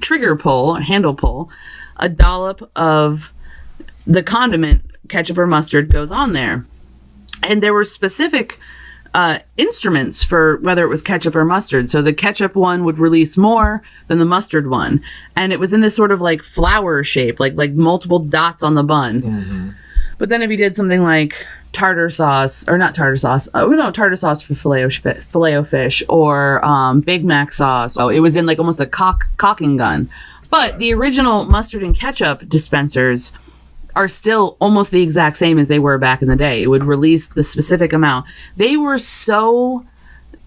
trigger pull, handle pull, a dollop of the condiment, ketchup or mustard, goes on there. And there were specific instruments for whether it was ketchup or mustard. So the ketchup one would release more than the mustard one. And it was in this sort of like flower shape, like multiple dots on the bun. Mm-hmm. But then if you did something like tartar sauce for Filet-O-Fish or Big Mac sauce. Oh, it was in like almost a caulking gun. But the original mustard and ketchup dispensers are still almost the exact same as they were back in the day. It would release the specific amount. They were so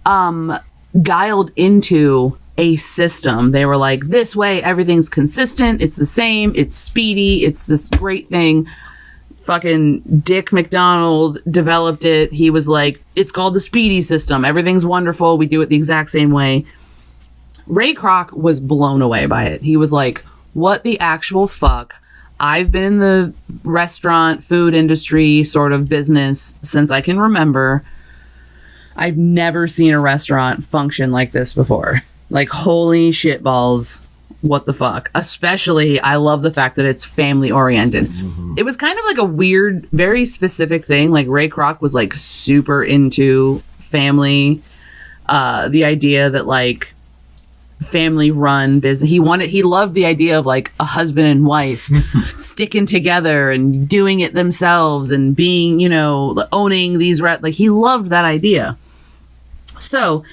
dialed into a system. They were like, this way, everything's consistent. It's the same. It's speedy. It's this great thing. Fucking Dick McDonald developed it. He was like, it's called the Speedy system. Everything's wonderful. We do it the exact same way. Ray Kroc was blown away by it. He was like, what the actual fuck? I've been in the restaurant, food industry sort of business since I can remember. I've never seen a restaurant function like this before. Like, holy shit balls. What the fuck? Especially, I love the fact that it's family oriented. Mm-hmm. It was kind of like a weird, very specific thing. Like, Ray Kroc was like super into family. The idea that like family run business. He loved the idea of like a husband and wife sticking together and doing it themselves and being, owning these, like he loved that idea. So,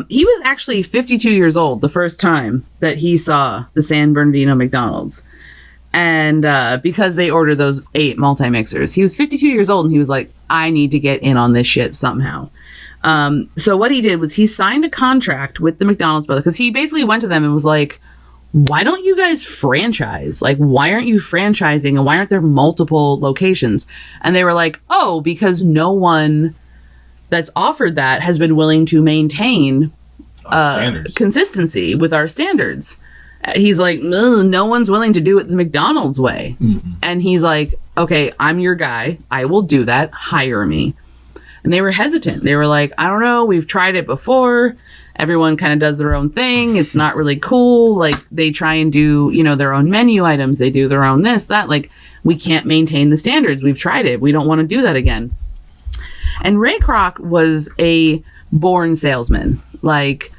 he was actually 52 years old the first time that he saw the San Bernardino McDonald's. And because they ordered those 8 multi-mixers, he was 52 years old and he was like, I need to get in on this shit somehow. So what he did was he signed a contract with the McDonald's brothers, because he basically went to them and was like, why don't you guys franchise? Like, why aren't you franchising and why aren't there multiple locations? And they were like, oh, because no one that's offered that has been willing to maintain consistency with our standards. He's like, no one's willing to do it the McDonald's way. Mm-hmm. And he's like, okay, I'm your guy. I will do that. Hire me. And they were hesitant. They were like, I don't know. We've tried it before. Everyone kind of does their own thing. It's not really cool. Like, they try and do, their own menu items. They do their own this, that. Like, we can't maintain the standards. We've tried it. We don't want to do that again. And Ray Kroc was a born salesman. Like,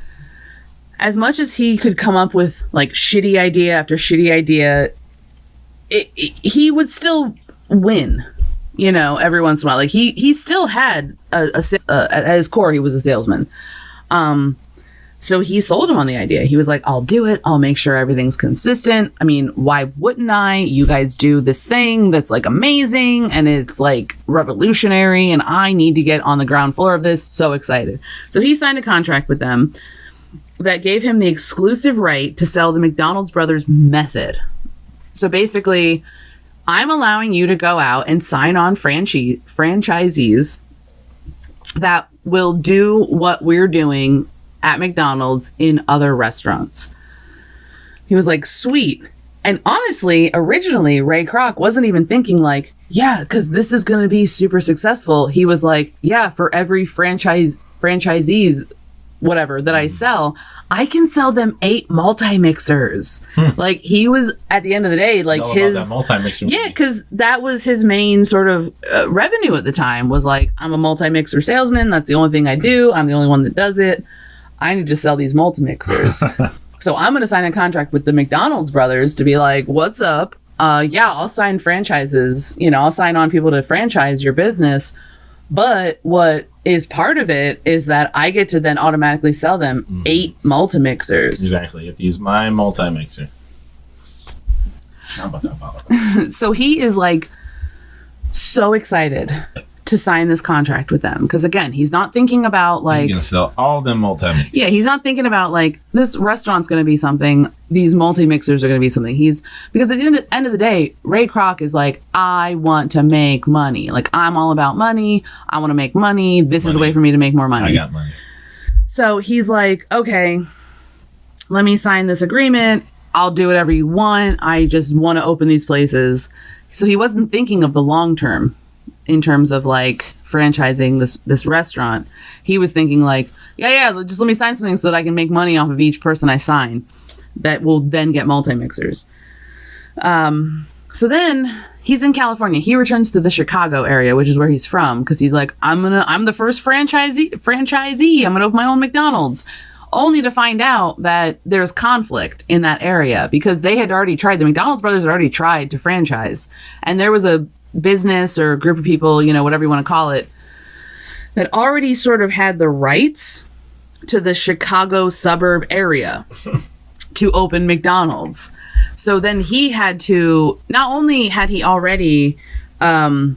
as much as he could come up with like shitty idea after shitty idea, he would still win, every once in a while. Like he still had at his core, he was a salesman. So he sold him on the idea. He was like, I'll do it. I'll make sure everything's consistent. I mean, why wouldn't I? You guys do this thing that's like amazing and it's like revolutionary and I need to get on the ground floor of this. So excited. So he signed a contract with them that gave him the exclusive right to sell the McDonald's brothers method. So basically, I'm allowing you to go out and sign on franchisees that will do what we're doing at McDonald's in other restaurants. He was like, sweet. And honestly, originally, Ray Kroc wasn't even thinking like, yeah, because this is going to be super successful. He was like, yeah, for every franchisee's whatever that I sell, I can sell them 8 multi-mixers. Like, he was, at the end of the day, like, all his... about that multi-mixer. Yeah, because that was his main sort of revenue at the time, was like, I'm a multi-mixer salesman. That's the only thing I do. I'm the only one that does it. I need to sell these multi-mixers. So I'm going to sign a contract with the McDonald's brothers to be like, what's up? Yeah, I'll sign franchises. You know, I'll sign on people to franchise your business. But what is part of it is that I get to then automatically sell them 8 multi-mixers. Exactly. You have to use my multi-mixer. So he is like so excited to sign this contract with them. Because again, he's not thinking about like... He's going to sell all them multi-mixers. Yeah, he's not thinking about like, this restaurant's going to be something. These multi-mixers are going to be something. Because at the end of the day, Ray Kroc is like, I want to make money. Like, I'm all about money. I want to make money. This is a way for me to make more money. I got money. So he's like, okay, let me sign this agreement. I'll do whatever you want. I just want to open these places. So he wasn't thinking of the long term in terms of like franchising this restaurant. He was thinking like, yeah, just let me sign something so that I can make money off of each person I sign that will then get multi-mixers. So then he's in California. He returns to the Chicago area, which is where he's from, because he's like, I'm the first franchisee. I'm gonna open my own McDonald's. Only to find out that there's conflict in that area because they had already tried, the McDonald's brothers had already tried to franchise. And there was a business or a group of people, you know, whatever you want to call it, that already sort of had the rights to the Chicago suburb area to open McDonald's. So then he had to, not only had he already, you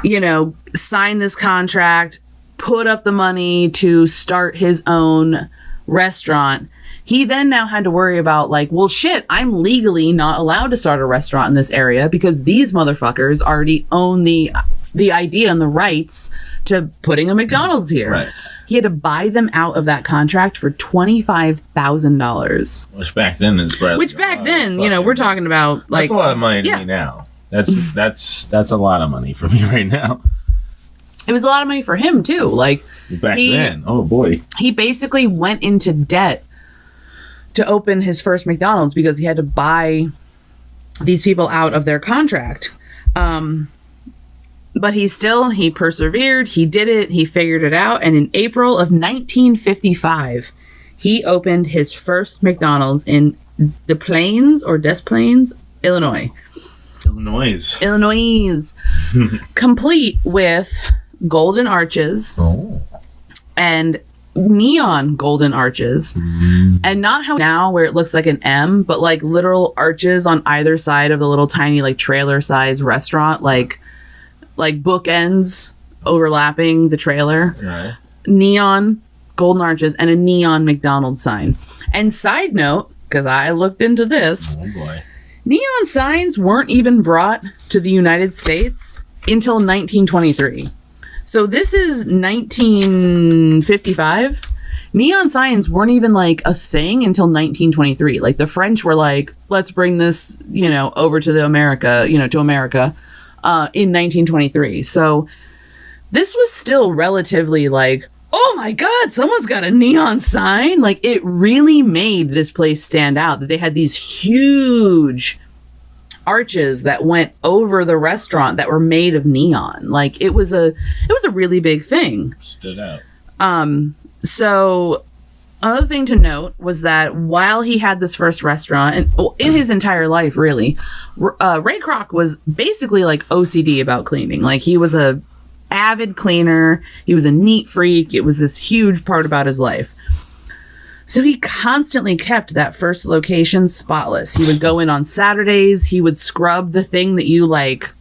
know, sign this contract, put up the money to start his own restaurant, he then now had to worry about like, well, shit, I'm legally not allowed to start a restaurant in this area because these motherfuckers already own the idea and the rights to putting a McDonald's here. Right. He had to buy them out of that contract for $25,000. Which back then is probably... Which back then, you know, we're talking about like... That's a lot of money to me now. That's a lot of money for me right now. It was a lot of money for him too. Like back then, oh boy. He basically went into debt to open his first McDonald's because he had to buy these people out of their contract. But he persevered, he did it, he figured it out. And in April of 1955, he opened his first McDonald's in Des Plaines, Illinois. Illinois. Complete with golden arches and neon golden arches, and not how now where it looks like an M, but like literal arches on either side of the little tiny like trailer size restaurant, like bookends overlapping the trailer. Right. Neon golden arches and a neon McDonald's sign. And side note, because I looked into this, oh boy, neon signs weren't even brought to the United States until 1923. So this is 1955. Neon signs weren't even like a thing until 1923. Like the French were like, let's bring this, you know, over to America in 1923. So this was still relatively like, oh my God, someone's got a neon sign. Like it really made this place stand out that they had these huge arches that went over the restaurant that were made of neon. Like it was a really big thing. Stood out. So another thing to note was that while he had this first restaurant, and in his entire life really, Ray Kroc was basically like OCD about cleaning. Like he was a avid cleaner, he was a neat freak. It was this huge part about his life. So he constantly kept that first location spotless. He would go in on Saturdays. He would scrub the thing that you like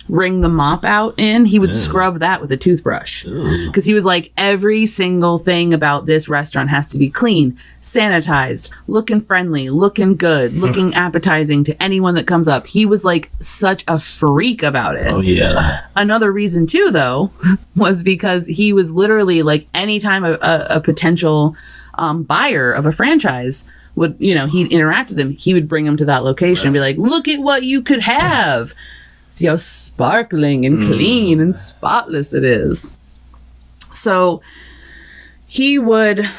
wring the mop out in. He would scrub that with a toothbrush. Because he was like, every single thing about this restaurant has to be clean, sanitized, looking friendly, looking good, looking appetizing to anyone that comes up. He was like such a freak about it. Oh, yeah. Another reason too, though, was because he was literally like anytime a potential buyer of a franchise would, you know, he'd interact with him, he would bring him to that location and be like, look at what you could have. See how sparkling and clean and spotless it is. So he would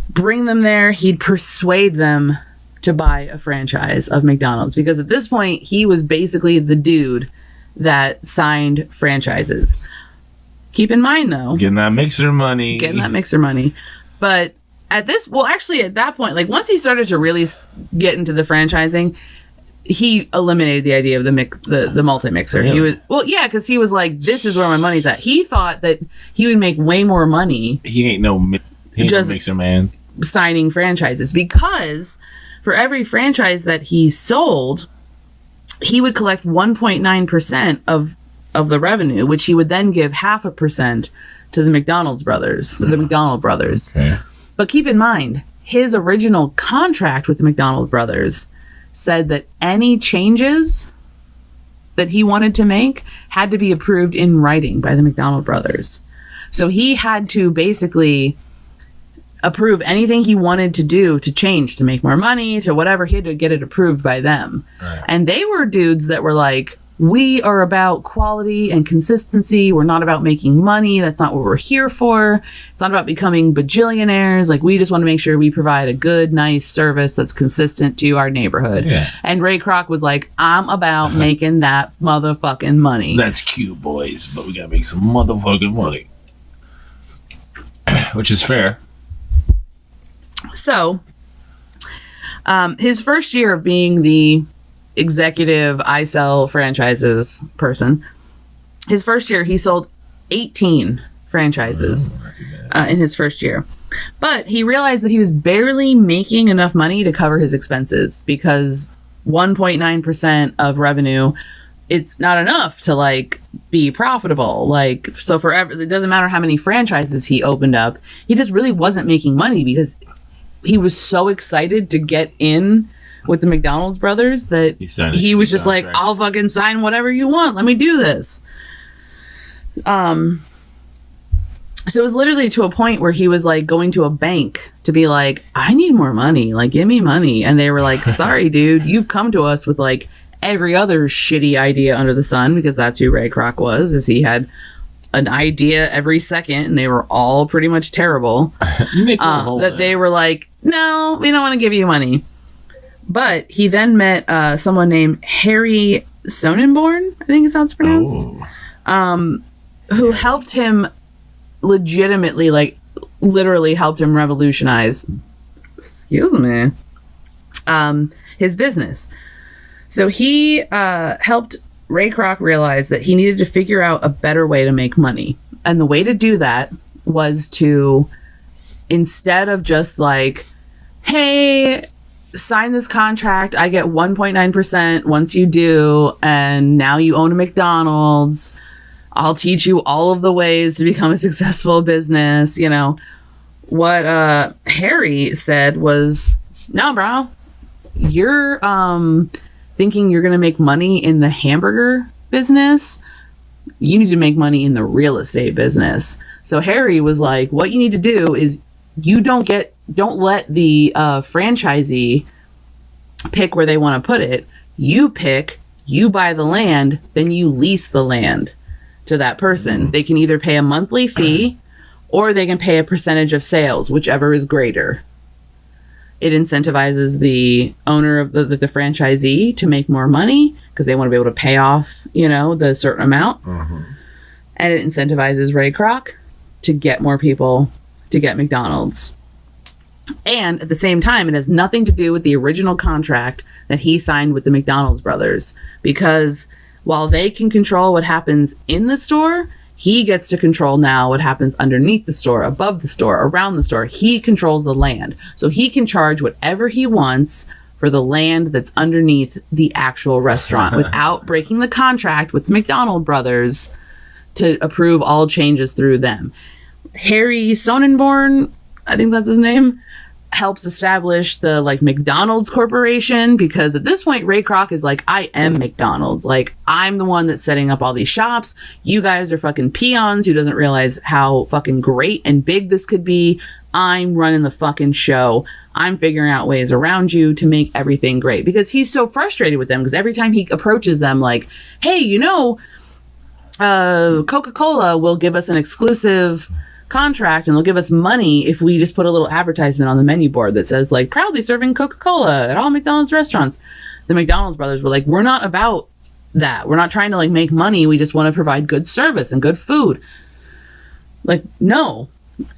bring them there. He'd persuade them to buy a franchise of McDonald's, because at this point he was basically the dude that signed franchises. Keep in mind, though, getting that mixer money. But at that point, like once he started to really get into the franchising, he eliminated the idea of the multi-mixer. Really? Because he was like, this is where my money's at. He thought that he would make way more money. He ain't no mixer man. Signing franchises, because for every franchise that he sold, he would collect 1.9% of the revenue, which he would then give 0.5% to the McDonald brothers. Okay. But keep in mind, his original contract with the McDonald brothers said that any changes that he wanted to make had to be approved in writing by the McDonald brothers. So he had to basically approve anything he wanted to do, to change, to make more money, to whatever. He had to get it approved by them. Right. And they were dudes that were like, we are about quality and consistency. We're not about making money. That's not what we're here for. It's not about becoming bajillionaires. Like, we just want to make sure we provide a good, nice service that's consistent to our neighborhood. Yeah. And Ray Kroc was like, I'm about making that motherfucking money. That's cute, boys, but we gotta make some motherfucking money. Which is fair. So, his first year of being the executive I sell franchises person, his first year he sold 18 franchises in his first year. But he realized that he was barely making enough money to cover his expenses, because 1.9% of revenue, it's not enough to like be profitable. Like, so forever, it doesn't matter how many franchises he opened up, he just really wasn't making money, because he was so excited to get in with the McDonald's brothers that he was just like, I'll fucking sign whatever you want. Let me do this. So it was literally to a point where he was like going to a bank to be like, I need more money. Like, give me money. And they were like, sorry, dude, you've come to us with like every other shitty idea under the sun, because that's who Ray Kroc was, is he had an idea every second, and they were all pretty much terrible. That they were like, no, we don't want to give you money. But he then met someone named Harry Sonnenborn, I think is how it's pronounced, who helped him legitimately, like literally helped him revolutionize, excuse me, his business. So he helped Ray Kroc realized that he needed to figure out a better way to make money. And the way to do that was to, instead of just like, hey, sign this contract, I get 1.9% once you do, and now you own a McDonald's, I'll teach you all of the ways to become a successful business. You know, what Harry said was, no, bro, you're thinking you're going to make money in the hamburger business. You need to make money in the real estate business. So Harry was like, what you need to do is don't let the franchisee pick where they want to put it. You pick, you buy the land, then you lease the land to that person. They can either pay a monthly fee or they can pay a percentage of sales, whichever is greater. It incentivizes the owner of the franchisee to make more money, because they want to be able to pay off, the certain amount. And it incentivizes Ray Kroc to get more people to get McDonald's. And at the same time, it has nothing to do with the original contract that he signed with the McDonald's brothers, because while they can control what happens in the store, he gets to control now what happens underneath the store, above the store, around the store. He controls the land. So he can charge whatever he wants for the land that's underneath the actual restaurant without breaking the contract with the McDonald brothers to approve all changes through them. Harry Sonnenborn, I think that's his name, helps establish the McDonald's Corporation, because at this point Ray Kroc is like, I am McDonald's. Like, I'm the one that's setting up all these shops. You guys are fucking peons who doesn't realize how fucking great and big this could be. I'm running the fucking show. I'm figuring out ways around you to make everything great, because he's so frustrated with them, because every time he approaches them like, hey, Coca-Cola will give us an exclusive contract and they'll give us money if we just put a little advertisement on the menu board that says like proudly serving Coca-Cola at all McDonald's restaurants. The McDonald's brothers were like, we're not about that. We're not trying to like make money. We just want to provide good service and good food. Like, no.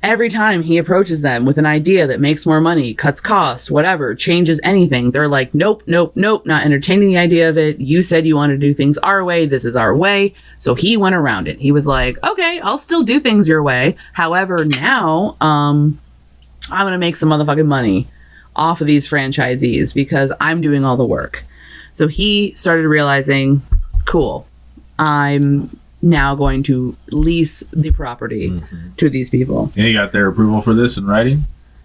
Every time he approaches them with an idea that makes more money, cuts costs, whatever, changes anything, they're like, nope, not entertaining the idea of it. You said you want to do things our way. This is our way. So he went around it. He was like, okay, I'll still do things your way. However, now I'm going to make some motherfucking money off of these franchisees because I'm doing all the work. So he started realizing, cool, I'm now going to lease the property to these people. And he got their approval for this in writing?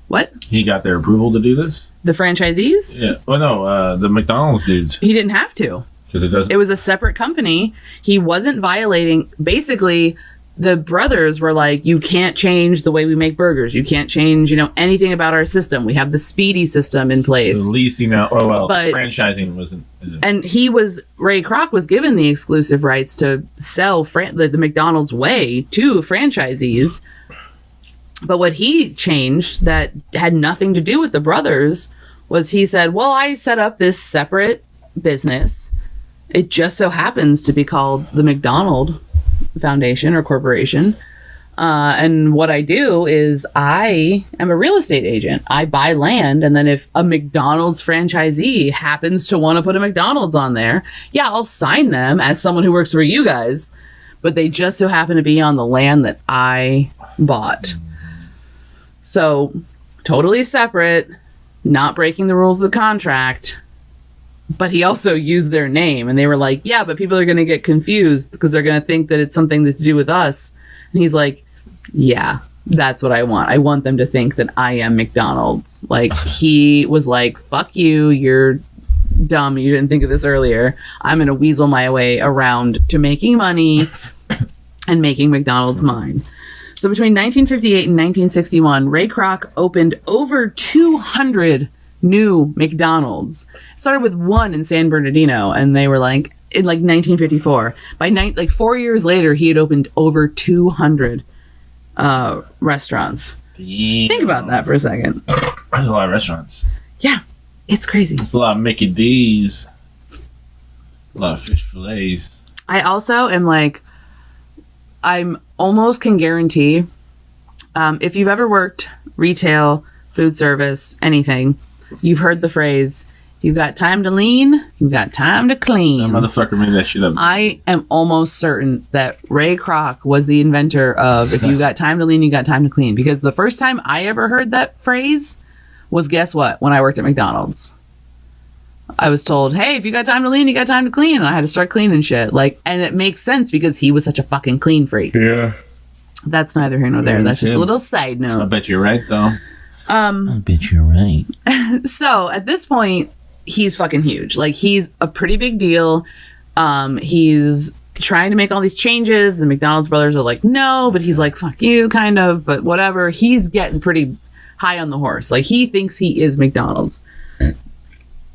What? He got their approval to do this? The franchisees? Yeah. Well, no, the McDonald's dudes. He didn't have to. Because it was a separate company. He wasn't violating. Basically, the brothers were like, you can't change the way we make burgers. You can't change, anything about our system. We have the Speedy system in place. The leasing out. Oh, well, but franchising wasn't. And Ray Kroc was given the exclusive rights to sell the McDonald's way to franchisees. But what he changed that had nothing to do with the brothers was he said, well, I set up this separate business. It just so happens to be called the McDonald Foundation or Corporation. And what I do is I am a real estate agent. I buy land, and then if a McDonald's franchisee happens to want to put a McDonald's on there, yeah, I'll sign them as someone who works for you guys. But they just so happen to be on the land that I bought. So totally separate, not breaking the rules of the contract. But he also used their name, and they were like, yeah, but people are going to get confused because they're going to think that it's something to do with us. And he's like, yeah, that's what I want. I want them to think that I am McDonald's. Like, he was like, fuck you. You're dumb. You didn't think of this earlier. I'm going to weasel my way around to making money and making McDonald's mine. So between 1958 and 1961, Ray Kroc opened over 200 new McDonald's. It started with one in San Bernardino, and they were like, in like 1954. By 4 years later, he had opened over 200 restaurants. Damn. Think about that for a second. There's a lot of restaurants. Yeah, it's crazy. It's a lot of Mickey D's. A lot of fish fillets. I also am like, I'm almost can guarantee, if you've ever worked retail, food service, anything, you've heard the phrase, you got time to lean, you got time to clean. That motherfucker made that shit up. I am almost certain that Ray Kroc was the inventor of if you got time to lean, you got time to clean. Because the first time I ever heard that phrase was, guess what? When I worked at McDonald's. I was told, hey, if you got time to lean, you got time to clean. And I had to start cleaning shit. And it makes sense because he was such a fucking clean freak. Yeah. That's neither here nor there. That's just a little side note. I bet you're right, though. I bet you're right. So at this point, he's fucking huge. Like, he's a pretty big deal. He's trying to make all these changes. The McDonald's brothers are like, no, but he's like, fuck you, kind of, but whatever. He's getting pretty high on the horse. Like, he thinks he is McDonald's.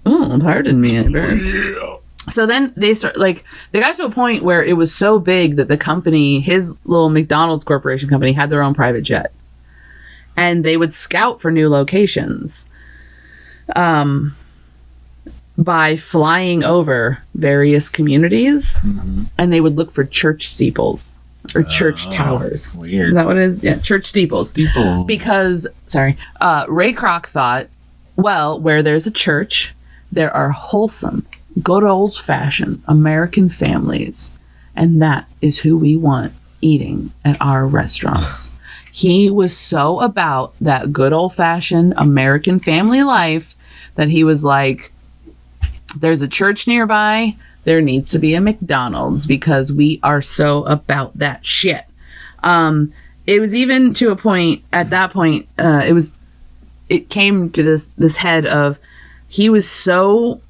Oh, pardon me, I burped. Yeah. So then they got to a point where it was so big that the company, his little McDonald's Corporation company, had their own private jet. And they would scout for new locations by flying over various communities, and they would look for church steeples or church towers. Weird. Is that what it is? Yeah, church steeples. Because, Ray Kroc thought, well, where there's a church, there are wholesome, good old-fashioned American families, and that is who we want eating at our restaurants. He was so about that good old-fashioned American family life that he was like, there's a church nearby, there needs to be a McDonald's because we are so about that shit. It was even to a point, at that point, it came to this head of, he was so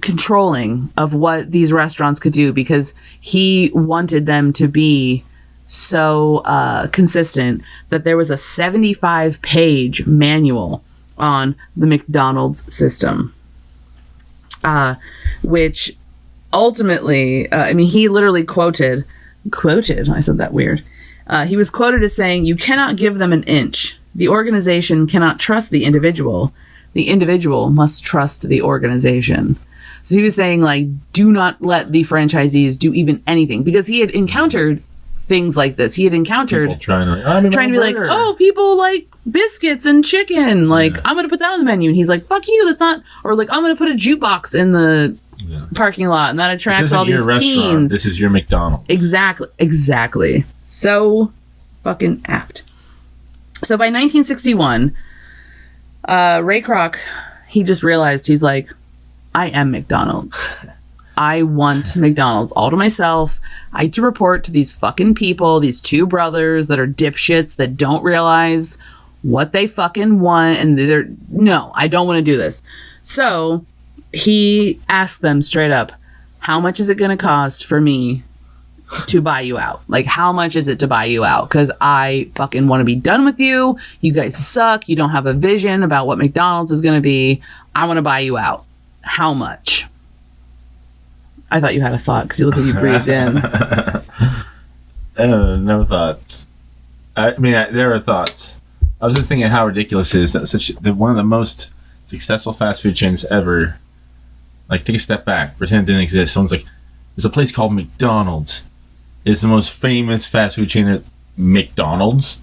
controlling of what these restaurants could do because he wanted them to be so consistent that there was a 75-page manual on the McDonald's system, which ultimately, he literally quoted, I said that weird, He was quoted as saying, "You cannot give them an inch. The organization cannot trust the individual. The individual must trust the organization." So he was saying, like, do not let the franchisees do even anything, because he had encountered things like this. He had encountered people trying to be like, oh, people like biscuits and chicken. Like, I'm going to put that on the menu. And he's like, fuck you. That's not, or like, I'm going to put a jukebox in the parking lot, and that attracts all these teens. This is your McDonald's. Exactly. So fucking apt. So by 1961, Ray Kroc, he just realized, he's like, I am McDonald's. I want McDonald's all to myself. I have to report to these fucking people, these two brothers that are dipshits that don't realize what they fucking want. And no, I don't want to do this. So he asked them straight up, how much is it going to cost for me to buy you out? Like, how much is it to buy you out? Because I fucking want to be done with you. You guys suck. You don't have a vision about what McDonald's is going to be. I want to buy you out. How much? I thought you had a thought because you look like you breathed in. No thoughts. I mean, there are thoughts. I was just thinking how ridiculous it is that one of the most successful fast food chains ever, like, take a step back, pretend it didn't exist. Someone's like, there's a place called McDonald's. It's the most famous fast food chain at McDonald's.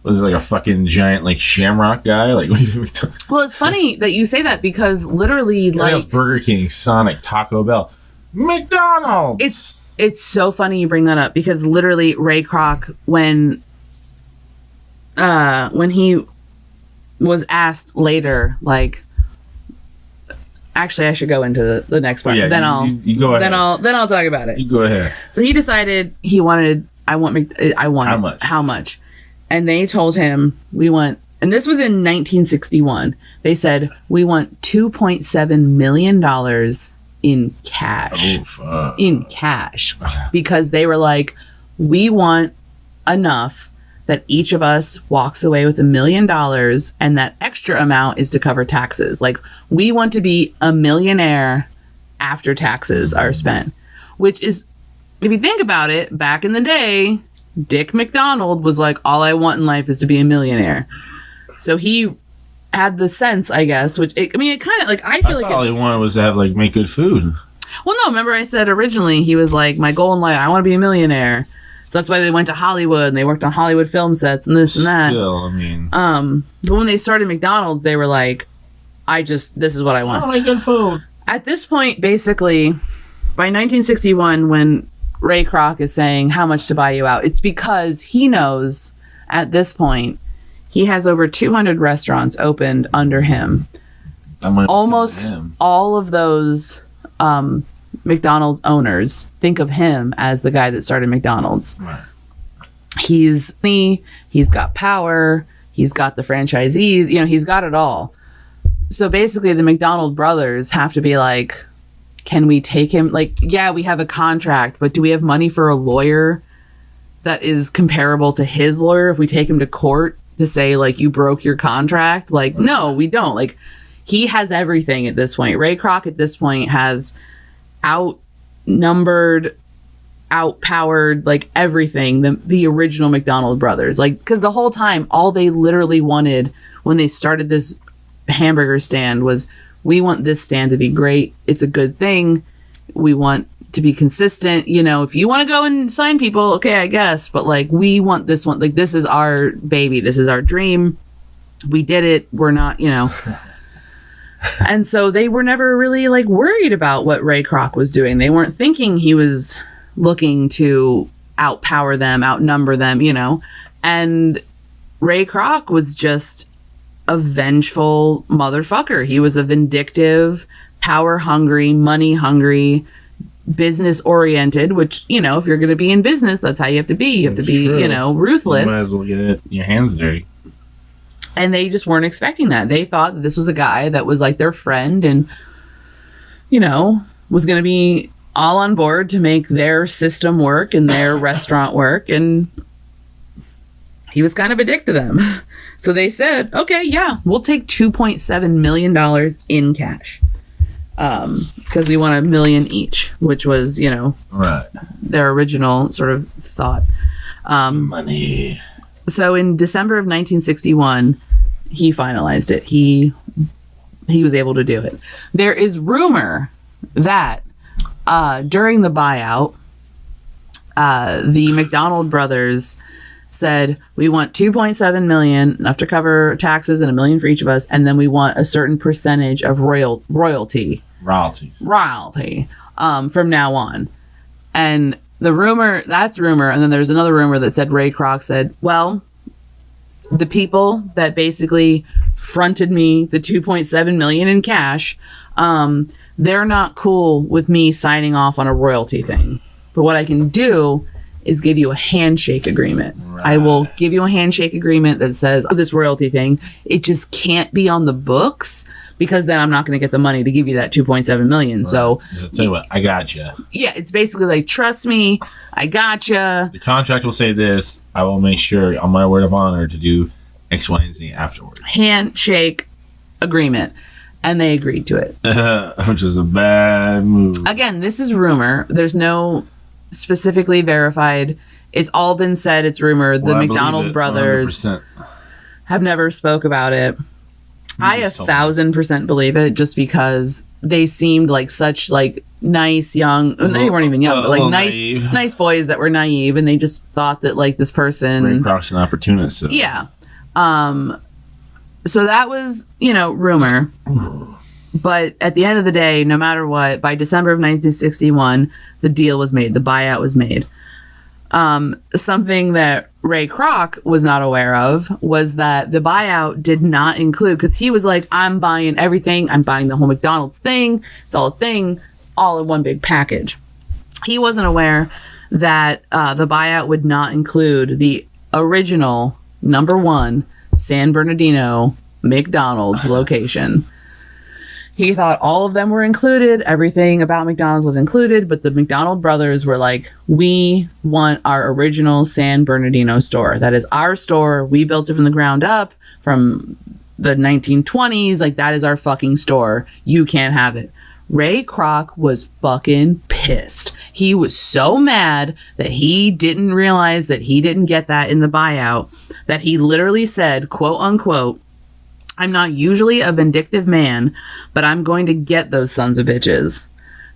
Was it like a fucking giant, like, shamrock guy? Like, what do you mean? Well, it's funny that you say that, because literally, like, Burger King, Sonic, Taco Bell, McDonald's. It's so funny you bring that up, because literally Ray Kroc, when he was asked later, like, actually I should go into the next part. Yeah, then you go ahead. Then I'll talk about it. You go ahead. So he decided how much? How much? And they told him, we want, and this was in 1961. They said, we want $2.7 million in cash. Oh, fuck. In cash. Because they were like, we want enough that each of us walks away with $1 million, and that extra amount is to cover taxes. Like, we want to be a millionaire after taxes are spent. Which is, if you think about it, back in the day, Dick McDonald was like, all I want in life is to be a millionaire. So he had the sense, I guess, it kind of, like, I feel like all he wanted was to have, like, make good food. Well, no, remember I said originally he was like, my goal in life, I want to be a millionaire. So that's why they went to Hollywood and they worked on Hollywood film sets and this and that. Still, I mean. But when they started McDonald's, they were like, this is what I want. I want good food. At this point, basically, by 1961, when Ray Kroc is saying how much to buy you out, it's because he knows at this point he has over 200 restaurants opened under him. Almost all of those McDonald's owners think of him as the guy that started McDonald's. Right. He's got power, he's got the franchisees, he's got it all. So basically the McDonald brothers have to be like, can we take him? Like, yeah, we have a contract, but do we have money for a lawyer that is comparable to his lawyer if we take him to court to say, like, you broke your contract? Like, no, we don't. Like, he has everything at this point. Ray Kroc at this point has outnumbered, outpowered, like, everything, the original McDonald brothers. Like, because the whole time, all they literally wanted when they started this hamburger stand was, we want this stand to be great. It's a good thing. We want to be consistent. If you want to go and sign people, okay, I guess. But, like, we want this one. Like, this is our baby. This is our dream. We did it. We're not, And so they were never really, like, worried about what Ray Kroc was doing. They weren't thinking he was looking to outpower them, outnumber them, And Ray Kroc was just a vengeful motherfucker. He was a vindictive, power hungry, money hungry, business oriented, which, if you're going to be in business, that's how you have to be. You have to be, ruthless. You might as well get your hands dirty. And they just weren't expecting that. They thought that this was a guy that was like their friend and, was going to be all on board to make their system work and their restaurant work. And he was kind of a dick to them. So they said, okay, yeah, we'll take $2.7 million in cash. Because we want $1 million each, which was, right, their original sort of thought. Money. So in December of 1961, he finalized it. He was able to do it. There is rumor that during the buyout, the McDonald brothers said, we want 2.7 million, enough to cover taxes and $1 million for each of us, and then we want a certain percentage of royalty from now on. And that's rumor. And then there's another rumor that said Ray Kroc said, well, the people that basically fronted me the 2.7 million in cash, they're not cool with me signing off on a royalty thing. But what I can do is give you a handshake agreement. Right. I will give you a handshake agreement that says, this royalty thing, it just can't be on the books, because then I'm not going to get the money to give you that 2.7 million. Right. So I'll tell you what, I got you. Yeah, it's basically like, trust me, I got you. The contract will say this. I will make sure on my word of honor to do X, Y, and Z afterwards. Handshake agreement. And they agreed to it. Which is a bad move. Again, this is rumor. There's no specifically verified. It's all been said. It's rumor. The McDonald brothers 100%. have never spoke about it. I 1,000% believe it, just because they seemed like such nice young. They weren't even young, but nice boys that were naive, and they just thought that this person. Ray Kroc's an opportunist. So. Yeah. So that was rumor. But at the end of the day, no matter what, by December of 1961, the deal was made. The buyout was made. Something that Ray Kroc was not aware of was that the buyout did not include, because he was like, I'm buying everything. I'm buying the whole McDonald's thing. It's all a thing, all in one big package. He wasn't aware that the buyout would not include the original #1 San Bernardino McDonald's location. He thought all of them were included. Everything about McDonald's was included, but the McDonald brothers were like, we want our original San Bernardino store. That is our store. We built it from the ground up from the 1920s. That is our fucking store. You can't have it. Ray Kroc was fucking pissed. He was so mad that he didn't realize that he didn't get that in the buyout, that he literally said, quote unquote, I'm not usually a vindictive man, but I'm going to get those sons of bitches.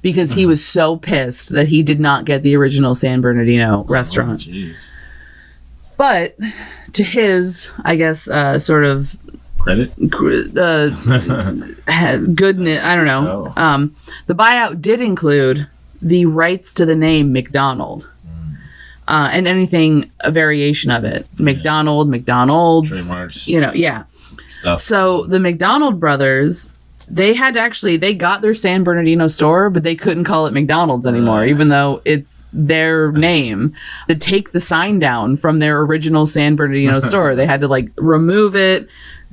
Because he was so pissed that he did not get the original San Bernardino restaurant. Jeez. But to his, I guess, sort of credit, goodness, I don't know. Oh. The buyout did include the rights to the name McDonald. And anything, a variation of it. Yeah. McDonald's. Trademarks. Yeah. Stuff. So the McDonald brothers, they got their San Bernardino store, but they couldn't call it McDonald's anymore, even though it's their name. To take the sign down from their original San Bernardino store, they had to remove it.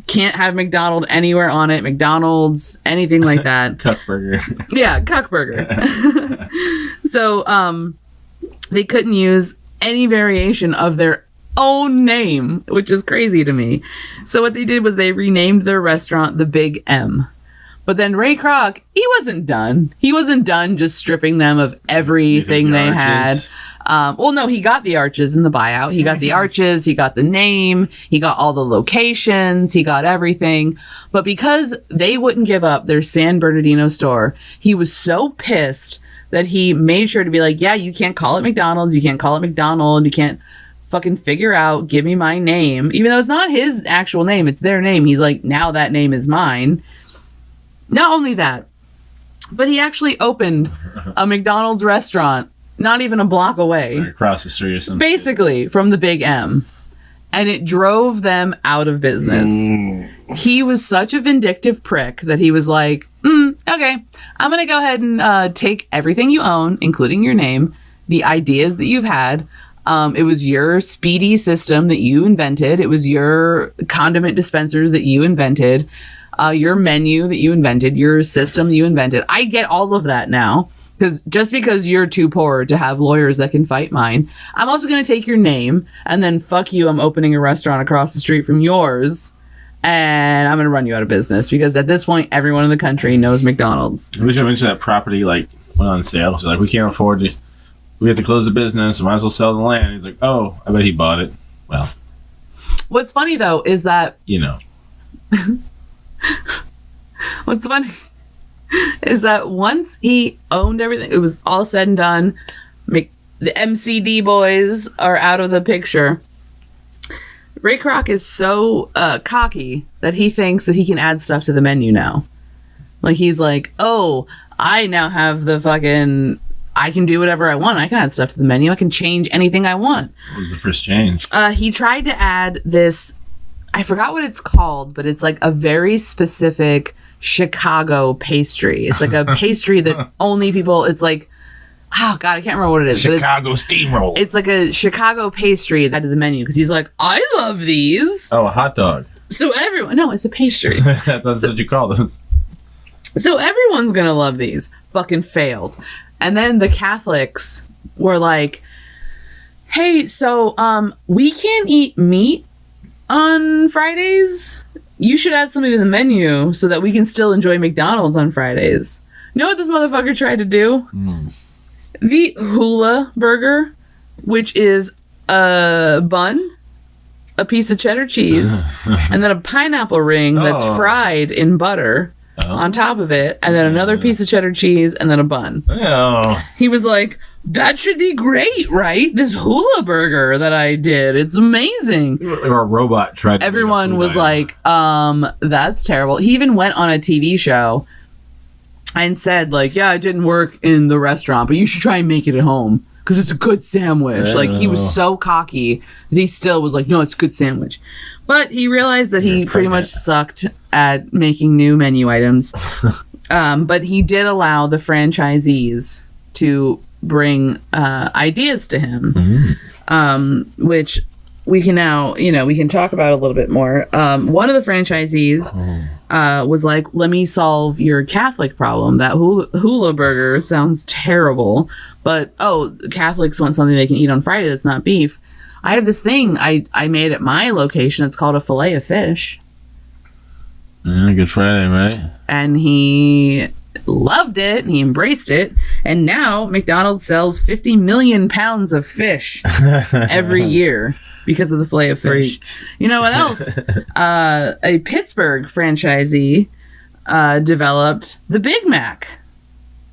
Can't have McDonald anywhere on it. McDonald's, anything like that. Cuck burger. Yeah, Cuck burger. So they couldn't use any variation of their own name, which is crazy to me. So what they did was they renamed their restaurant the Big M. But then Ray Kroc, he wasn't done. He wasn't done just stripping them of everything they had. Well, no, he got the arches in the buyout. He got the arches, he got the name, he got all the locations, he got everything. But because they wouldn't give up their San Bernardino store, he was so pissed that he made sure to be like, yeah, you can't call it McDonald's, you can't call it McDonald, you can't fucking figure out, give me my name. Even though it's not his actual name, it's their name. He's like, now that name is mine. Not only that, but he actually opened a McDonald's restaurant not even a block away. Right across the street or something. Basically, from the Big M. And it drove them out of business. He was such a vindictive prick that he was like, okay, I'm going to go ahead and take everything you own, including your name, the ideas that you've had. It was your speedy system that you invented. It was your condiment dispensers that you invented. Your menu that you invented. Your system that you invented. I get all of that now. Because you're too poor to have lawyers that can fight mine. I'm also going to take your name. And then fuck you, I'm opening a restaurant across the street from yours. And I'm going to run you out of business. Because at this point, everyone in the country knows McDonald's. I wish I mentioned that property went on sale. So we can't afford to we have to close the business. Might as well sell the land. He's like, oh, I bet he bought it. Well, what's funny though is that what's funny is that once he owned everything, it was all said and done. The MCD boys are out of the picture. Ray Kroc is so cocky that he thinks that he can add stuff to the menu now. Like, he's like, oh, I now have the fucking... I can do whatever I want. I can add stuff to the menu. I can change anything I want. What was the first change? He tried to add this... I forgot what it's called, but it's like a very specific Chicago pastry. It's like a pastry that only people... It's like... Oh, God, I can't remember what it is. Chicago steamroll. It's like a Chicago pastry that added to the menu because he's like, I love these. Oh, a hot dog. So everyone... No, it's a pastry. That's what you call those. So everyone's going to love these. Fucking failed. And then the Catholics were like, hey, so we can't eat meat on Fridays. You should add something to the menu so that we can still enjoy McDonald's on Fridays. You know what this motherfucker tried to do? The hula burger, which is a bun, a piece of cheddar cheese, and then a pineapple ring that's fried in butter on top of it, and then another piece of cheddar cheese, and then a bun. He was like, that should be great, right? This hula burger that I did, it's amazing. Or a robot tried to Everyone was like, that's terrible. He even went on a TV show and said, like, yeah, it didn't work in the restaurant, but you should try and make it at home because it's a good sandwich. Like, he was so cocky that he still was like, no, it's a good sandwich. But he realized that he pretty much sucked at making new menu items. But he did allow the franchisees to bring ideas to him, which we can now, we can talk about a little bit more. One of the franchisees was like, let me solve your Catholic problem. That hula burger sounds terrible, but Catholics want something they can eat on Friday that's not beef. I have this thing I made at my location. It's called a fillet of fish. Good Friday, right? And he loved it. And he embraced it. And now McDonald's sells 50 million pounds of fish every year because of the fillet of fish. Freaks. You know what else? A Pittsburgh franchisee developed the Big Mac.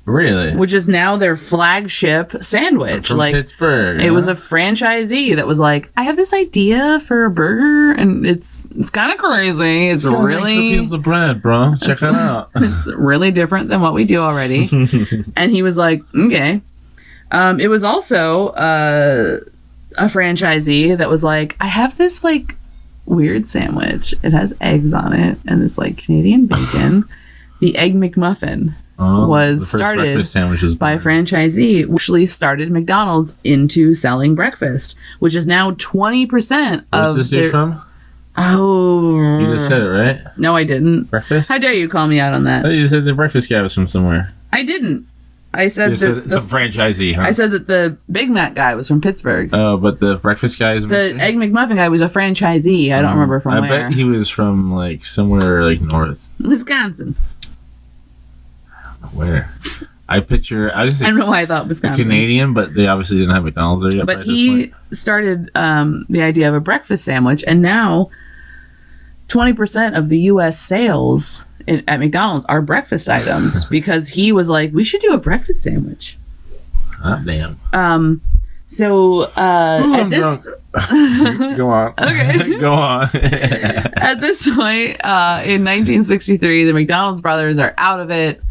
Really? Which is now their flagship sandwich. From Pittsburgh. It was a franchisee that was like, I have this idea for a burger, and it's kind of crazy. It's really pieces of bread, bro. Check it out. It's really different than what we do already. And he was like, okay. It was also a franchisee that was like, I have this like weird sandwich. It has eggs on it and this like Canadian bacon. The Egg McMuffin. Was started by a franchisee, which actually started McDonald's into selling breakfast, which is now 20% of Where's this dude from? Oh. You just said it, right? No, I didn't. Breakfast? How dare you call me out on that? You said the breakfast guy was from somewhere. I didn't. I said it's a franchisee, huh? I said that the Big Mac guy was from Pittsburgh. Oh, but the breakfast guy is... The Egg McMuffin guy was a franchisee. I don't remember from where. I bet he was from, like, somewhere, like, north. Wisconsin. Where? I don't know why I thought Wisconsin. Canadian, but they obviously didn't have McDonald's there yet. But he started the idea of a breakfast sandwich, and now 20% of the U.S. sales at McDonald's are breakfast items because he was like, we should do a breakfast sandwich. Hot damn. So at this drunk. Go on. Okay. Go on. At this point, in 1963, the McDonald's brothers are out of it.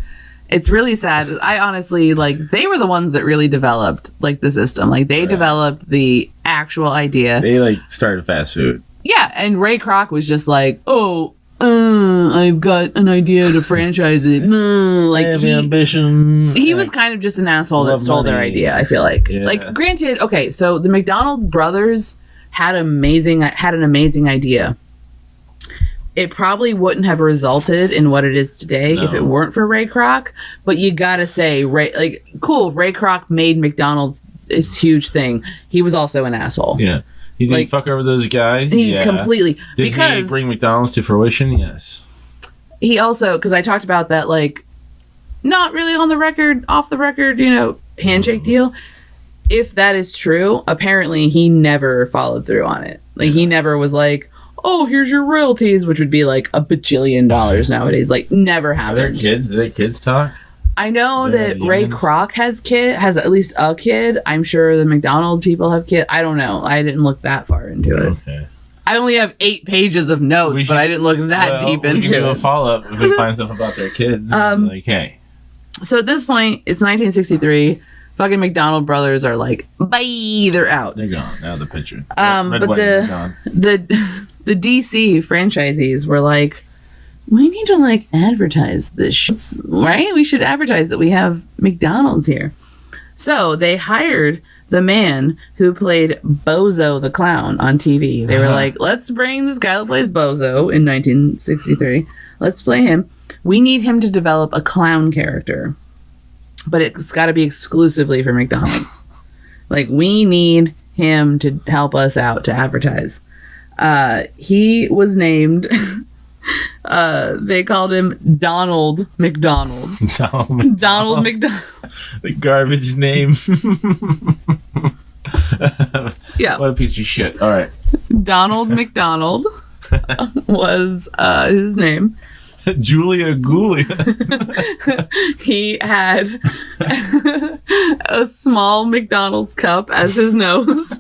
It's really sad. I honestly, they were the ones that really developed, the system. They developed the actual idea. They, started fast food. Yeah, and Ray Kroc was just like, I've got an idea to franchise it. I have ambition. He was kind of just an asshole that stole their idea, I feel like. Yeah. Granted, okay, so the McDonald brothers had an amazing idea. It probably wouldn't have resulted in what it is today if it weren't for Ray Kroc. But you gotta say, Ray Kroc made McDonald's this huge thing. He was also an asshole. Yeah. Did he fuck over those guys? Completely. Did he bring McDonald's to fruition? Yes. He also, because I talked about that, not really on the record, off the record, handshake deal. if that is true, apparently he never followed through on it. Like, he never was like, oh, here's your royalties, which would be like $1 bajillion nowadays. Like, never happened. Do their kids talk? I know that Ray Kroc has at least a kid. I'm sure the McDonald's people have kids. I don't know. I didn't look that far into it. Okay. I only have 8 pages of notes, but I didn't look that deep into it. We can do a follow-up if we find stuff about their kids. Like, hey. So at this point, it's 1963. Fucking McDonald brothers are like, bye, they're out. They're gone. Now the picture. But the DC franchisees were like, we need to like advertise this shit, right? We should advertise that we have McDonald's here. So they hired the man who played Bozo the Clown on TV. They were like, let's bring this guy that plays Bozo in 1963. Let's play him. We need him to develop a clown character, but it's got to be exclusively for McDonald's. Like, we need him to help us out to advertise. He was named... they called him Donald McDonald. Donald McDonald. The garbage name. Yeah. What a piece of shit. All right. Donald McDonald was his name. Julia Gulia. He had a small McDonald's cup as his nose.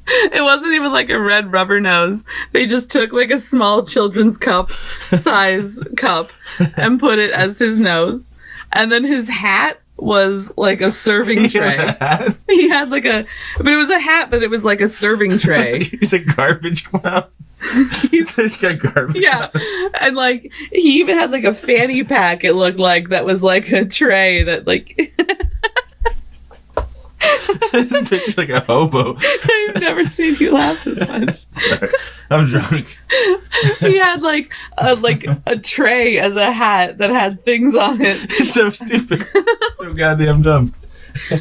It wasn't even like a red rubber nose. They just took like a small children's size cup and put it as his nose. And then his hat was like a serving tray. He had like but it was a hat, but it was like a serving tray. He's a garbage clown. He's got garbage. Yeah. And like, he even had like a fanny pack, it looked like, that was like a tray that like... Picture like a hobo. I've never seen you laugh this much. Sorry, I'm drunk. He had like a tray as a hat that had things on it. It's so stupid. So goddamn dumb.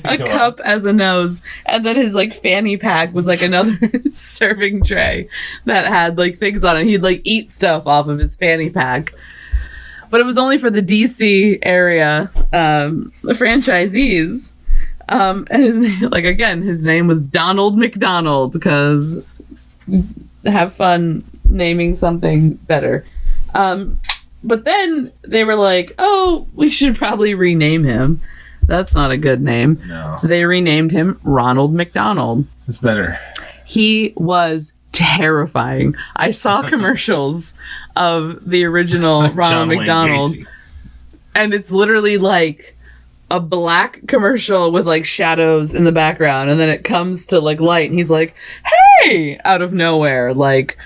A cup as a nose, and then his like fanny pack was like another serving tray that had like things on it. He'd like eat stuff off of his fanny pack. But it was only for the DC area franchisees. And his name, like, again, his name was Donald McDonald, because have fun naming something better. But then they were like, oh, we should probably rename him. That's not a good name. No. So they renamed him Ronald McDonald. It's better. He was terrifying. I saw commercials of the original Ronald McDonald, and it's literally like a black commercial with like shadows in the background, and then it comes to like light, and he's like, hey, out of nowhere, like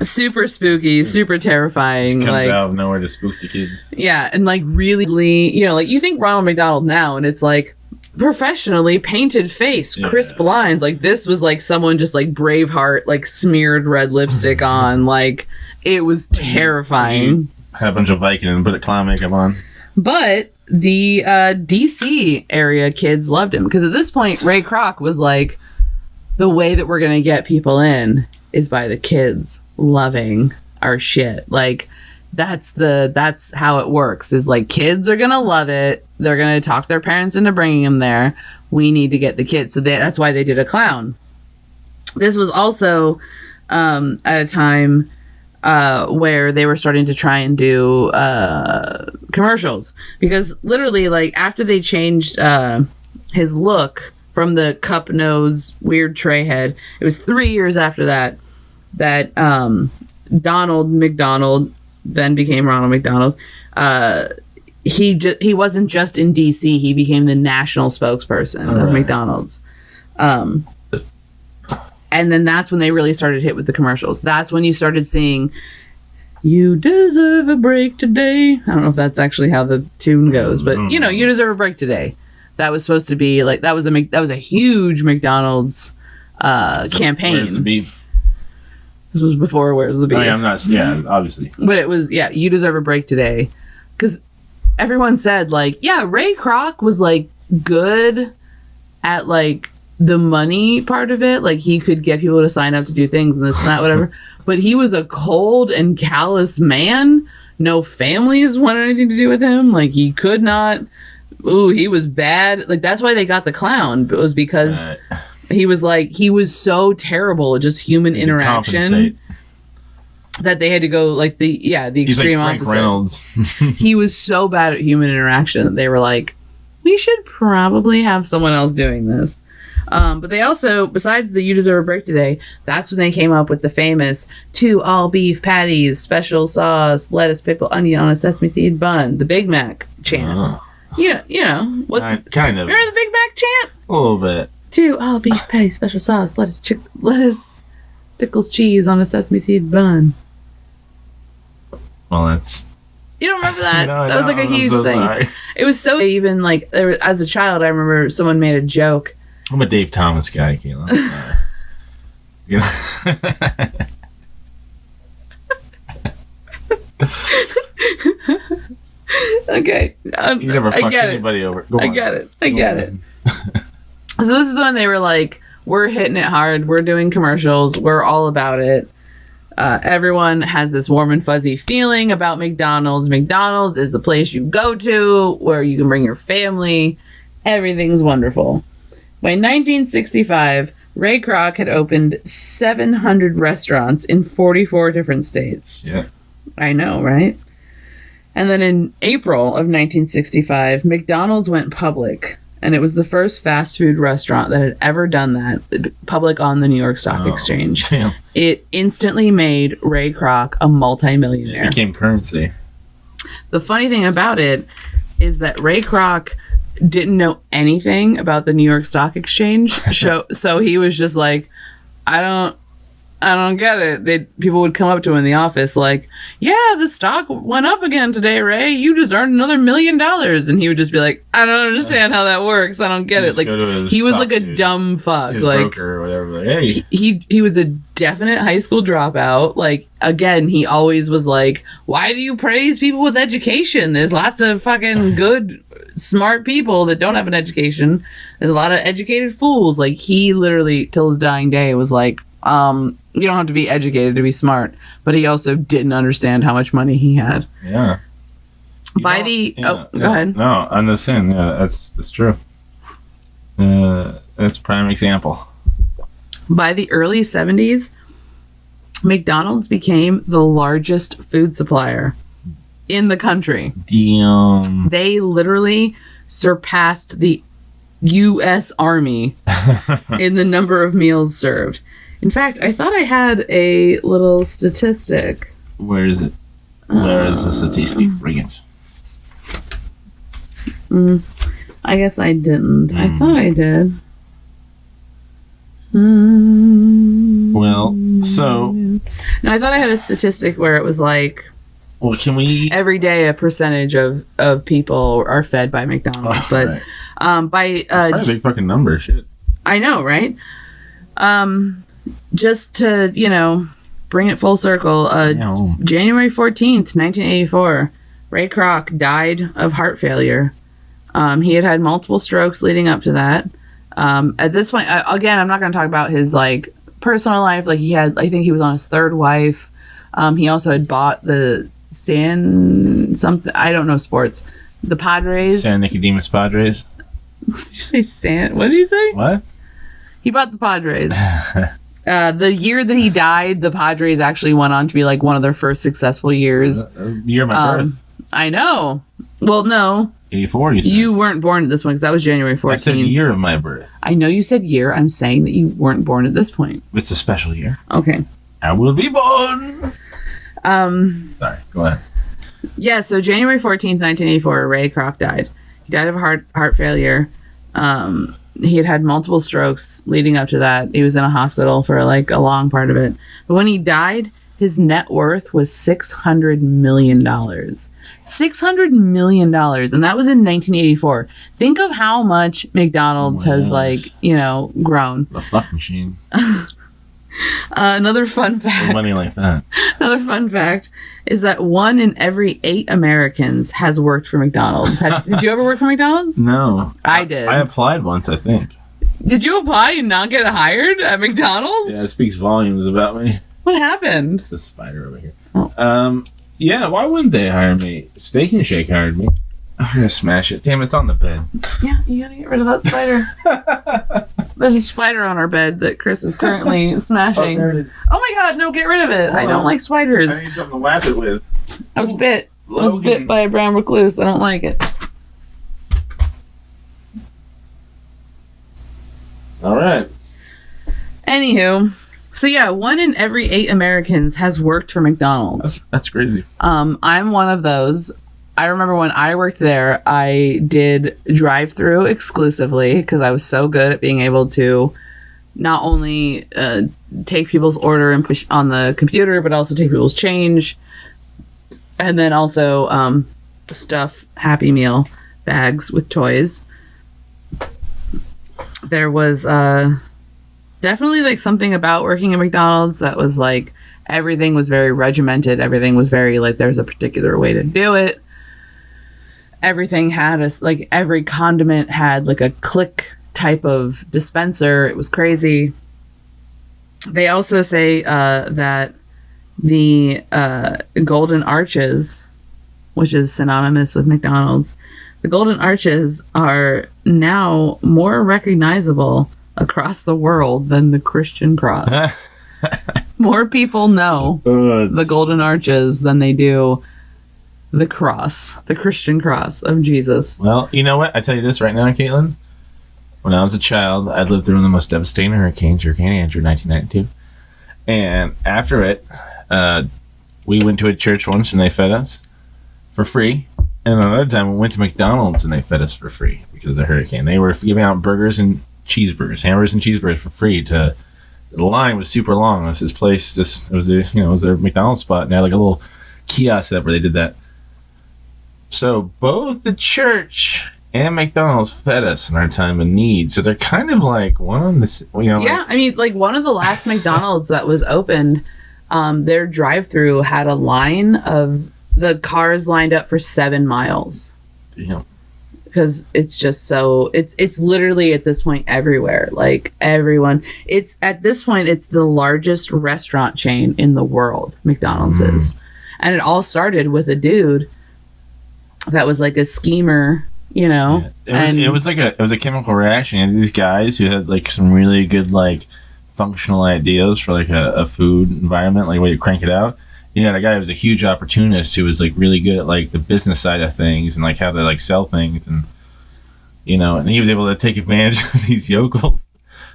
super spooky, super terrifying. Just comes like out of nowhere to spook the kids. Yeah, and like really, you know, like you think Ronald McDonald now, and it's like professionally painted face, crisp lines. Like, this was like someone just like Braveheart, like smeared red lipstick on. Like, it was terrifying. Had a bunch of Viking and put a clown makeup on. But the DC area kids loved him, because at this point, Ray Kroc was like, the way that we're going to get people in is by the kids loving our shit. Like, that's how it works, is like, kids are going to love it. They're going to talk their parents into bringing them there. We need to get the kids. So that's why they did a clown. This was also at a time where they were starting to try and do commercials, because literally, like, after they changed his look from the cup nose weird tray head, it was 3 years after that Donald McDonald then became Ronald McDonald. He wasn't just in DC, he became the national spokesperson of McDonald's. And then that's when they really started hit with the commercials. That's when you started seeing, you deserve a break today. I don't know if that's actually how the tune goes, but you know, you deserve a break today. That was supposed to be like, that was a huge McDonald's campaign. Where's the beef? This was before Where's the Beef. I mean, I'm not, yeah, obviously. But it was, yeah, you deserve a break today. Because everyone said, like, yeah, Ray Kroc was, like, good at, like, the money part of it. Like, he could get people to sign up to do things and this and that, whatever. But he was a cold and callous man. No families wanted anything to do with him. Like, he could not Ooh, he was bad. Like, that's why they got the clown. It was because he was so terrible at just human interaction that they had to go like the extreme Frank opposite. Reynolds. He was so bad at human interaction that they were like, we should probably have someone else doing this. But they also, besides the You Deserve a Break Today, that's when they came up with the famous 2 all-beef patties, special sauce, lettuce, pickle, onion on a sesame seed bun, the Big Mac chant. You know, what's kind of. Remember the Big Mac chant? A little bit. 2 all-beef patties, special sauce, lettuce, pickles, cheese on a sesame seed bun. Well, that's... You don't remember that? No, that was like a huge thing. Sorry. It was so even like as a child, I remember someone made a joke. I'm a Dave Thomas guy, Kaitlin. You know? Okay. You never fucked anybody over. I get it. So this is the one they were like, we're hitting it hard. We're doing commercials. We're all about it. Everyone has this warm and fuzzy feeling about McDonald's. McDonald's is the place you go to where you can bring your family. Everything's wonderful. By 1965, Ray Kroc had opened 700 restaurants in 44 different states. Yeah. I know, right? And then in April of 1965, McDonald's went public. And it was the first fast food restaurant that had ever done that, public on the New York Stock Exchange. Damn. It instantly made Ray Kroc a multimillionaire. It became currency. The funny thing about it is that Ray Kroc didn't know anything about the New York Stock Exchange. So he was just like, I don't get it. People would come up to him in the office like, yeah, the stock went up again today, Ray. You just earned another $1 million. And he would just be like, I don't understand how that works. I don't get it. Like, he was like a dumb fuck. His like, broker or whatever. Like, hey. He was a definite high school dropout. Like, again, he always was like, why do you praise people with education? There's lots of fucking good, smart people that don't have an education. There's a lot of educated fools. Like, he literally, till his dying day, was like, you don't have to be educated to be smart, but he also didn't understand how much money he had. Yeah. Go ahead. No, I'm just saying, yeah, that's true. That's a prime example. By the early 70s, McDonald's became the largest food supplier in the country. Damn. They literally surpassed the U.S. Army in the number of meals served. In fact, I thought I had a little statistic. Where is it? Where is the statistic? Bring it. I guess I didn't. I thought I did. Well, so... No, I thought I had a statistic where it was like... Well, can we... Every day a percentage of people are fed by McDonald's. But right. That's probably a big fucking number, shit. I know, right? Just to, bring it full circle, January 14th, 1984, Ray Kroc died of heart failure. He had multiple strokes leading up to that. At this point, again, I'm not going to talk about his, personal life. I think he was on his third wife. He also had bought the I don't know sports. The Padres. San Nicodemus Padres. Did you say what did you say? What? He bought the Padres. The year that he died, the Padres actually went on to be one of their first successful years. Year of my birth. I know. Well, no. 84, you said. You weren't born at this point because that was January 14th. I said year of my birth. I know you said year. I'm saying that you weren't born at this point. It's a special year. Okay. I will be born. Sorry, go ahead. Yeah, so January 14th, 1984, Ray Kroc died. He died of heart failure. He had multiple strokes leading up to that. He was in a hospital for a long part of it. But when he died, his net worth was $600 million. $600 million. And that was in 1984. Think of how much McDonald's has grown. A fuck machine. Another fun fact. Money like that. Another fun fact is that 1 in every 8 Americans has worked for McDonald's. Did you ever work for McDonald's? No. I did. I applied once, I think. Did you apply and not get hired at McDonald's? Yeah, it speaks volumes about me. What happened? There's a spider over here. Yeah, why wouldn't they hire me? Steak and Shake hired me. I'm gonna smash it. Damn, it's on the bed. Yeah, you gotta get rid of that spider. There's a spider on our bed that Chris is currently smashing. Oh, there it is. Oh my god, no, get rid of it. I don't like spiders. I need something to lap it with. I was bit. I was bit by a brown recluse. I don't like it. All right. Anywho, so yeah, 1 in every 8 Americans has worked for McDonald's. That's crazy. I'm one of those. I remember when I worked there, I did drive-through exclusively because I was so good at being able to not only take people's order and push on the computer, but also take people's change. And then also stuff Happy Meal bags with toys. There was definitely like something about working at McDonald's that was like everything was very regimented. Everything was very like there's a particular way to do it. Everything had like every condiment had like a click type of dispenser. It was crazy. They also say that the Golden Arches, which is synonymous with McDonald's, the Golden Arches are now more recognizable across the world than the Christian cross. More people know the Golden Arches than they do the cross, the Christian cross of Jesus. Well, you know what? I tell you this right now, Kaitlin. When I was a child, I lived through one of the most devastating hurricanes, Hurricane Andrew, 1992. And after it, we went to a church once and they fed us for free. And another time we went to McDonald's and they fed us for free because of the hurricane. They were giving out burgers and cheeseburgers, hamburgers and cheeseburgers for free. The line was super long. It was this place. It was their McDonald's spot. And they had like a little kiosk up where they did that. So both the church and McDonald's fed us in our time of need. So they're kind of like one on this, Yeah, like, I mean, like one of the last McDonald's that was opened, their drive-through had a line of the cars lined up for 7 miles. Yeah. Because it's just so it's literally at this point everywhere. Like everyone, it's at this point it's the largest restaurant chain in the world. McDonald's is, and it all started with a dude that was like a schemer, you know. Yeah. It was a chemical reaction. And these guys who had like some really good like functional ideas for like a food environment, like way to crank it out. You know, the guy was a huge opportunist who was like really good at like the business side of things and like how to like sell things, and you know, and he was able to take advantage of these yokels.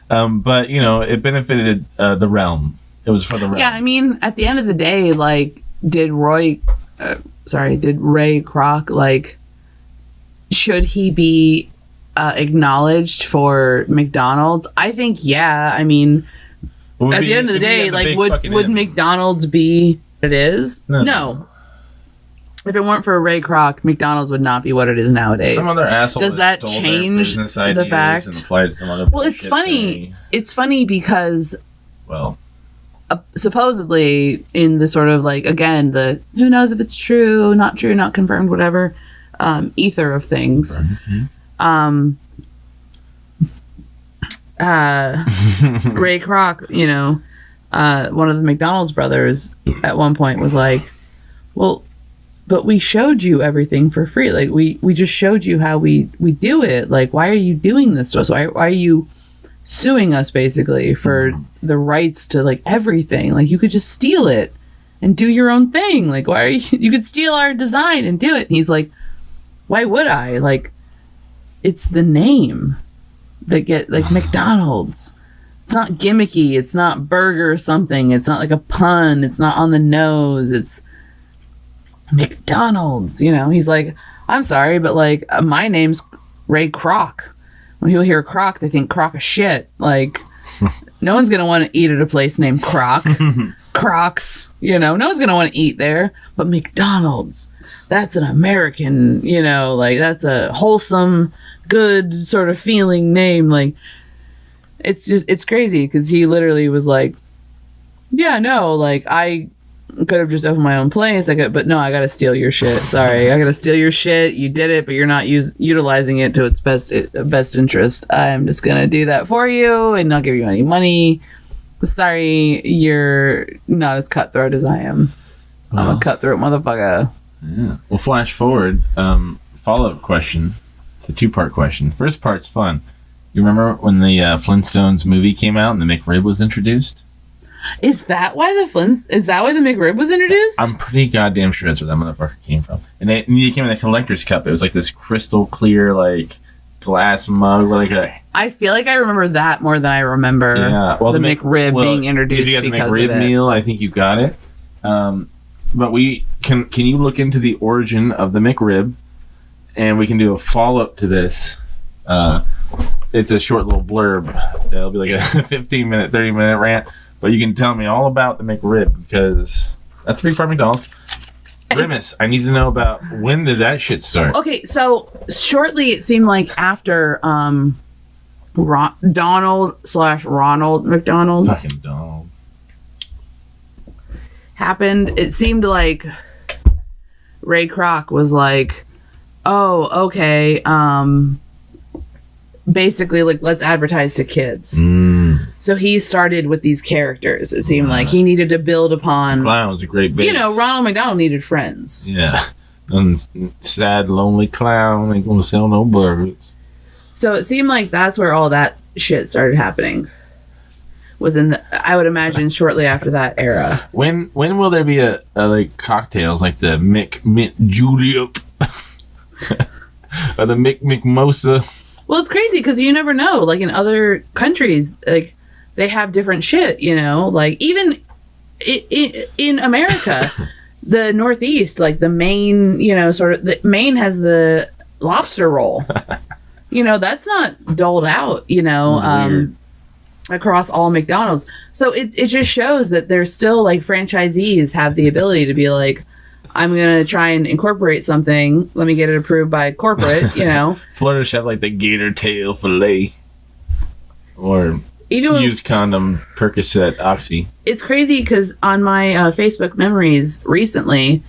But you know, it benefited the realm. It was for the realm. Yeah, I mean, at the end of the day, like, did Ray Kroc, like, should he be acknowledged for McDonald's? I think, yeah. I mean, at the end of the day, like, would McDonald's be what it is? No. If it weren't for Ray Kroc, McDonald's would not be what it is nowadays. Some other asshole does that change the fact? And apply to some other well, it's funny. Thing. It's funny because, well, supposedly in the sort of like, again, the who knows if it's true, not confirmed, whatever, ether of things. Ray Kroc, you know, one of the McDonald's brothers at one point was like, well, but we showed you everything for free. Like we just showed you how we do it. Like, why are you doing this to us? Why are you suing us basically for the rights to like everything? Like, you could just steal it and do your own thing. Like, why are you could steal our design and do it. And he's like, why would I? Like, it's the name that get like McDonald's. It's not gimmicky. It's not burger something. It's not like a pun. It's not on the nose. It's McDonald's, you know. He's like, I'm sorry, but like my name's Ray Kroc. When people hear Kroc, they think crock of shit. Like, no one's gonna want to eat at a place named Kroc. Crocs, you know, no one's gonna want to eat there. But McDonald's, that's an American, you know, like that's a wholesome, good sort of feeling name. Like, it's crazy because he literally was like, yeah, no, like I could have just opened my own place. But no, I gotta steal your shit. Sorry, I gotta steal your shit. You did it, but you're not utilizing it to its best interest. I'm just gonna do that for you and not give you any money. Sorry, you're not as cutthroat as I am. I'm a cutthroat motherfucker. Yeah. Well, flash forward. follow-up question. It's a two-part question. First part's fun. You remember when the Flintstones movie came out and the McRib was introduced? Is that why the McRib was introduced? I'm pretty goddamn sure that's where that motherfucker came from. And it came in a collector's cup. It was like this crystal clear, like, glass mug with like a... I feel like I remember that more than I remember the McRib being introduced. If you got the because McRib of it. meal, I think you got it. But we can you look into the origin of the McRib, and we can do a follow-up to this. It's a short little blurb. It'll be like a 15-minute, 30-minute rant. But you can tell me all about the McRib, because that's a big part of McDonald's. Grimace, I need to know about when did that shit start? Okay, so shortly it seemed like after Donald/Ronald McDonald Fucking Donald. happened, it seemed like Ray Kroc was like, oh, okay, basically, like, let's advertise to kids. So he started with these characters. It seemed like he needed to build upon... Clown was a great base. You know, Ronald McDonald needed friends. Yeah. And sad, lonely clown ain't gonna sell no burgers. So it seemed like that's where all that shit started happening. Was in I would imagine shortly after that era. When will there be a like cocktails like the Mint Julep or the McMimosa? Well, it's crazy because you never know. Like in other countries, like they have different shit. You know, like even in America, the Northeast, like the Maine, you know, sort of the Maine has the lobster roll. You know, that's not doled out. You know, across all McDonald's. So it just shows that there's still like franchisees have the ability to be like, I'm going to try and incorporate something. Let me get it approved by corporate, you know. Florida should have like the gator tail fillet. Or even used condom, Percocet, Oxy. It's crazy because on my Facebook memories recently,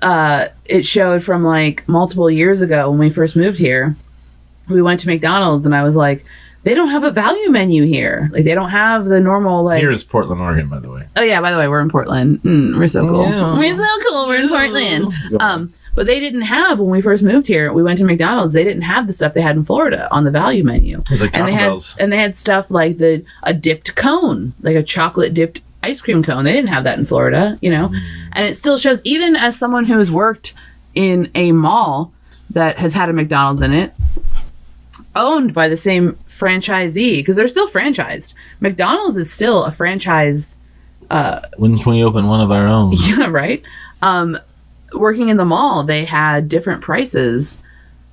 it showed from like multiple years ago when we first moved here. We went to McDonald's and I was like, they don't have a value menu here. Like they don't have the normal like. Here is Portland, Oregon, by the way. Oh yeah, by the way, we're in Portland. We're so cool. Yeah. We're so cool. We're in Portland. But they didn't have when we first moved here. We went to McDonald's. They didn't have the stuff they had in Florida on the value menu. It was like Taco Bell's. And they had stuff like a dipped cone, like a chocolate dipped ice cream cone. They didn't have that in Florida, you know. And it still shows, even as someone who has worked in a mall that has had a McDonald's in it, owned by the same franchisee, because they're still franchised. McDonald's is still a franchise. When can we open one of our own? Yeah, right. Working in the mall, they had different prices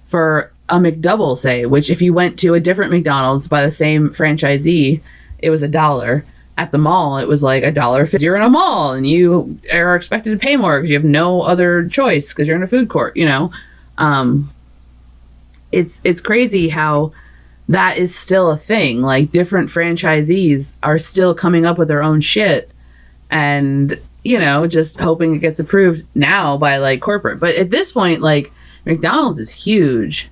for a McDouble, say, which if you went to a different McDonald's by the same franchisee, it was $1. At the mall, it was like $1.50. You're in a mall and you are expected to pay more because you have no other choice because you're in a food court, you know. It's crazy how that is still a thing. Like different franchisees are still coming up with their own shit and, you know, just hoping it gets approved now by like corporate. But at this point, like McDonald's is huge.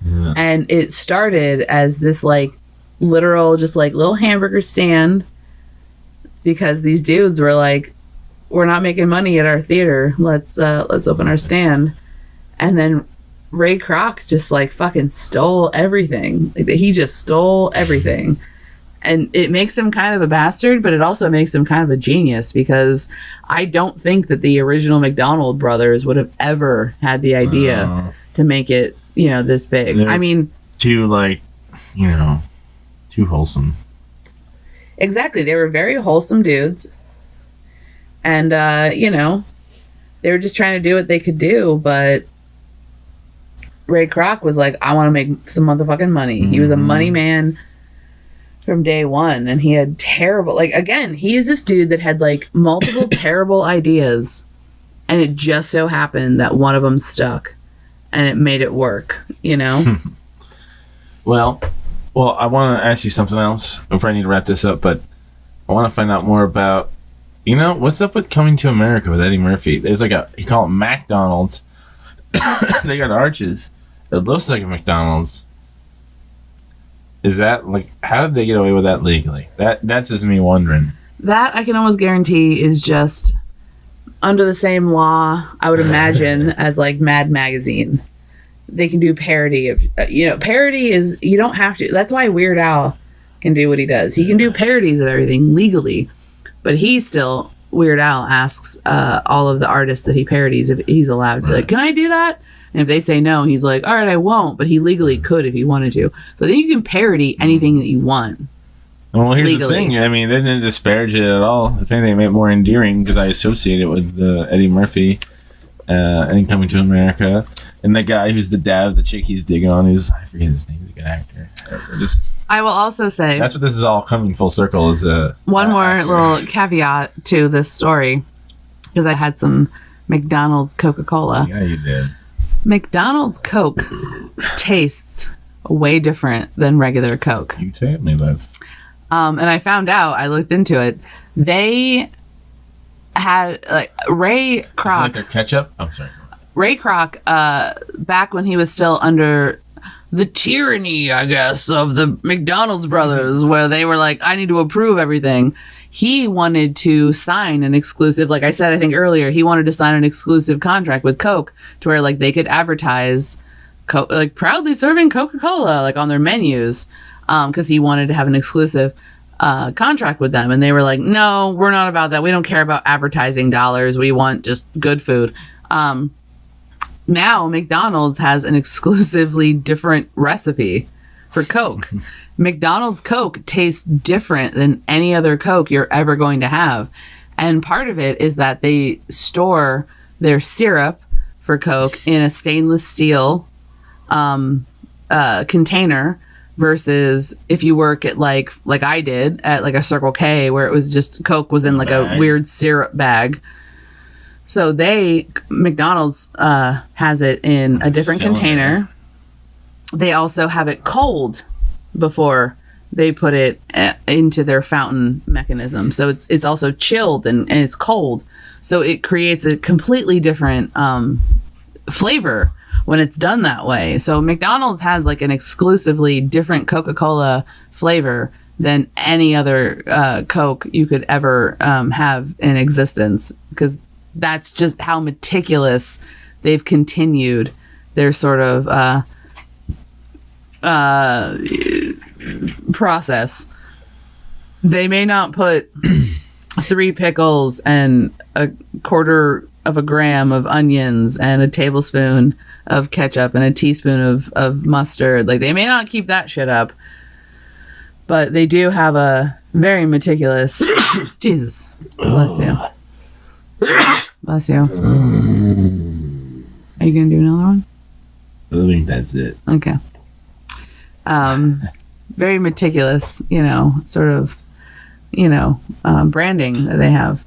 Yeah. And it started as this like literal, just like little hamburger stand because these dudes were like, we're not making money at our theater. Let's open our stand. And then Ray Kroc just like fucking stole everything. Like he just stole everything. And it makes him kind of a bastard, but it also makes him kind of a genius because I don't think that the original McDonald brothers would have ever had the idea to make it, you know, this big. I mean, too like, you know, too wholesome. Exactly. They were very wholesome dudes. And, you know, they were just trying to do what they could do, but Ray Kroc was like, I want to make some motherfucking money. Mm-hmm. He was a money man from day one, and he had terrible, like, again, he is this dude that had like multiple terrible ideas, and it just so happened that one of them stuck, and it made it work, you know? Well, I want to ask you something else. We probably need to wrap this up, but I want to find out more about, you know, what's up with Coming to America with Eddie Murphy? There's like you call it McDonald's. They got arches. It looks like a McDonald's. Is that like, how did they get away with that legally? That's just me wondering. That I can almost guarantee is just under the same law, I would imagine, as like Mad Magazine. they can do parody of, parody is, you don't have to. That's why Weird Al can do what he does. He can do parodies of everything legally, but Weird Al asks all of the artists that he parodies if he's allowed to be like, can I do that? And if they say no, he's like, all right, I won't, but he legally could if he wanted to. So then you can parody anything that you want. Well, here's legally. the thing. I mean, they didn't disparage it at all. If anything, it made it more endearing because I associate it with Eddie Murphy and Coming to America. And the guy who's the dad of the chick he's digging on is, I forget his name, he's a good actor. I will also say, that's what this is all coming full circle is. One more little caveat to this story, because I had some McDonald's Coca-Cola. Yeah, you did. McDonald's Coke tastes way different than regular Coke. You told me that. And I found out, I looked into it, they had, like, Ray Kroc. Is it like their ketchup? I'm sorry. Ray Kroc, back when he was still under the tyranny, I guess, of the McDonald's brothers, where they were like, I need to approve everything. He wanted to sign an exclusive, like I said, I think earlier, he wanted to sign an exclusive contract with Coke to where, like, they could advertise, like, proudly serving Coca-Cola, like, on their menus, because he wanted to have an exclusive contract with them. And they were like, no, we're not about that. We don't care about advertising dollars. We want just good food. Now McDonald's has an exclusively different recipe for Coke. McDonald's Coke tastes different than any other Coke you're ever going to have. And part of it is that they store their syrup for Coke in a stainless steel container versus if you work at like I did at like a Circle K where it was just Coke was in like a weird syrup bag. So McDonald's has it in a different container. They also have it cold before they put it into their fountain mechanism. So it's also chilled and it's cold. So it creates a completely different flavor when it's done that way. So McDonald's has like an exclusively different Coca-Cola flavor than any other Coke you could ever have in existence, because that's just how meticulous they've continued their sort of process. They may not put 3 pickles and a quarter of a gram of onions and a tablespoon of ketchup and a teaspoon of mustard. Like, they may not keep that shit up, but they do have a very meticulous Jesus bless you. Bless you. Are you gonna do another one? I think that's it. Okay. Very meticulous, sort of, branding that they have.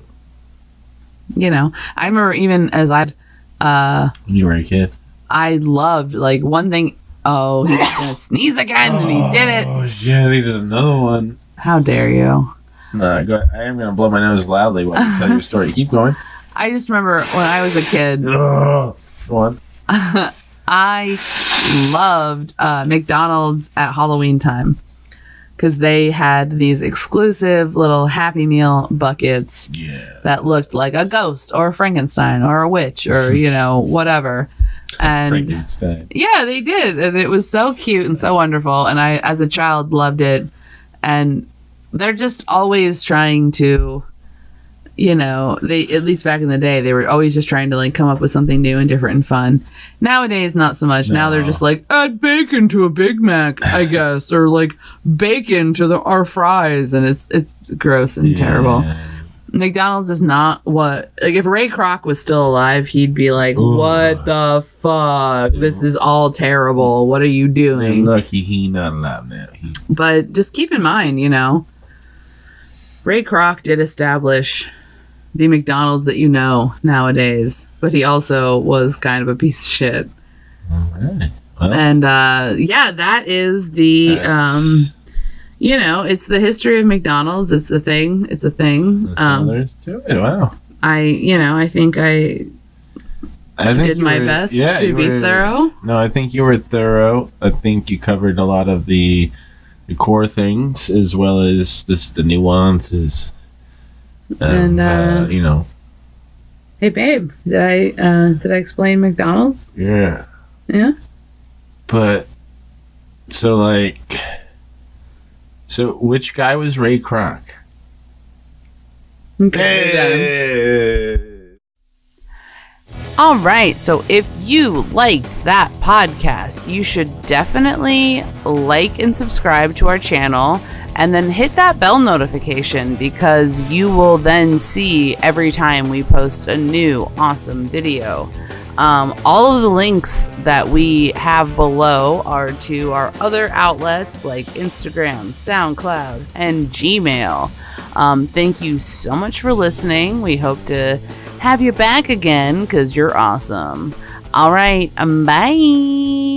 I remember even as when you were a kid, I loved, like, one thing. Oh, he's gonna sneeze again, and he did it. Oh shit! He did another one. How dare you? No, go ahead. I am gonna blow my nose loudly while you tell your story. Keep going. I just remember when I was a kid. Go on. I loved McDonald's at Halloween time because they had these exclusive little Happy Meal buckets that looked like a ghost or a Frankenstein or a witch or, whatever. And Frankenstein. Yeah, they did. And it was so cute and so wonderful. And I, as a child, loved it. And they're just always trying to, they, at least back in the day, they were always just trying to, like, come up with something new and different and fun. Nowadays, not so much. No. Now they're just like, add bacon to a Big Mac, I guess, or like bacon to our fries, and it's gross and terrible. McDonald's is not what, like, if Ray Kroc was still alive, he'd be like, what the fuck? This is all terrible. What are you doing? Yeah, lucky he not alive now. But just keep in mind, Ray Kroc did establish the McDonald's that nowadays, but he also was kind of a piece of shit. All right. Well, and that is the it's the history of McDonald's. It's a thing. There's to it. Wow. I think I did my best to be thorough. No, I think you were thorough. I think you covered a lot of the core things as well as the nuances. And hey babe, did I explain McDonald's? Yeah. But so which guy was Ray Kroc? Okay. All right, so if you liked that podcast, you should definitely like and subscribe to our channel, and then hit that bell notification, because you will then see every time we post a new awesome video. All of the links that we have below are to our other outlets like Instagram, SoundCloud, and Gmail. Thank you so much for listening. We hope to have you back again, because you're awesome. All right, bye.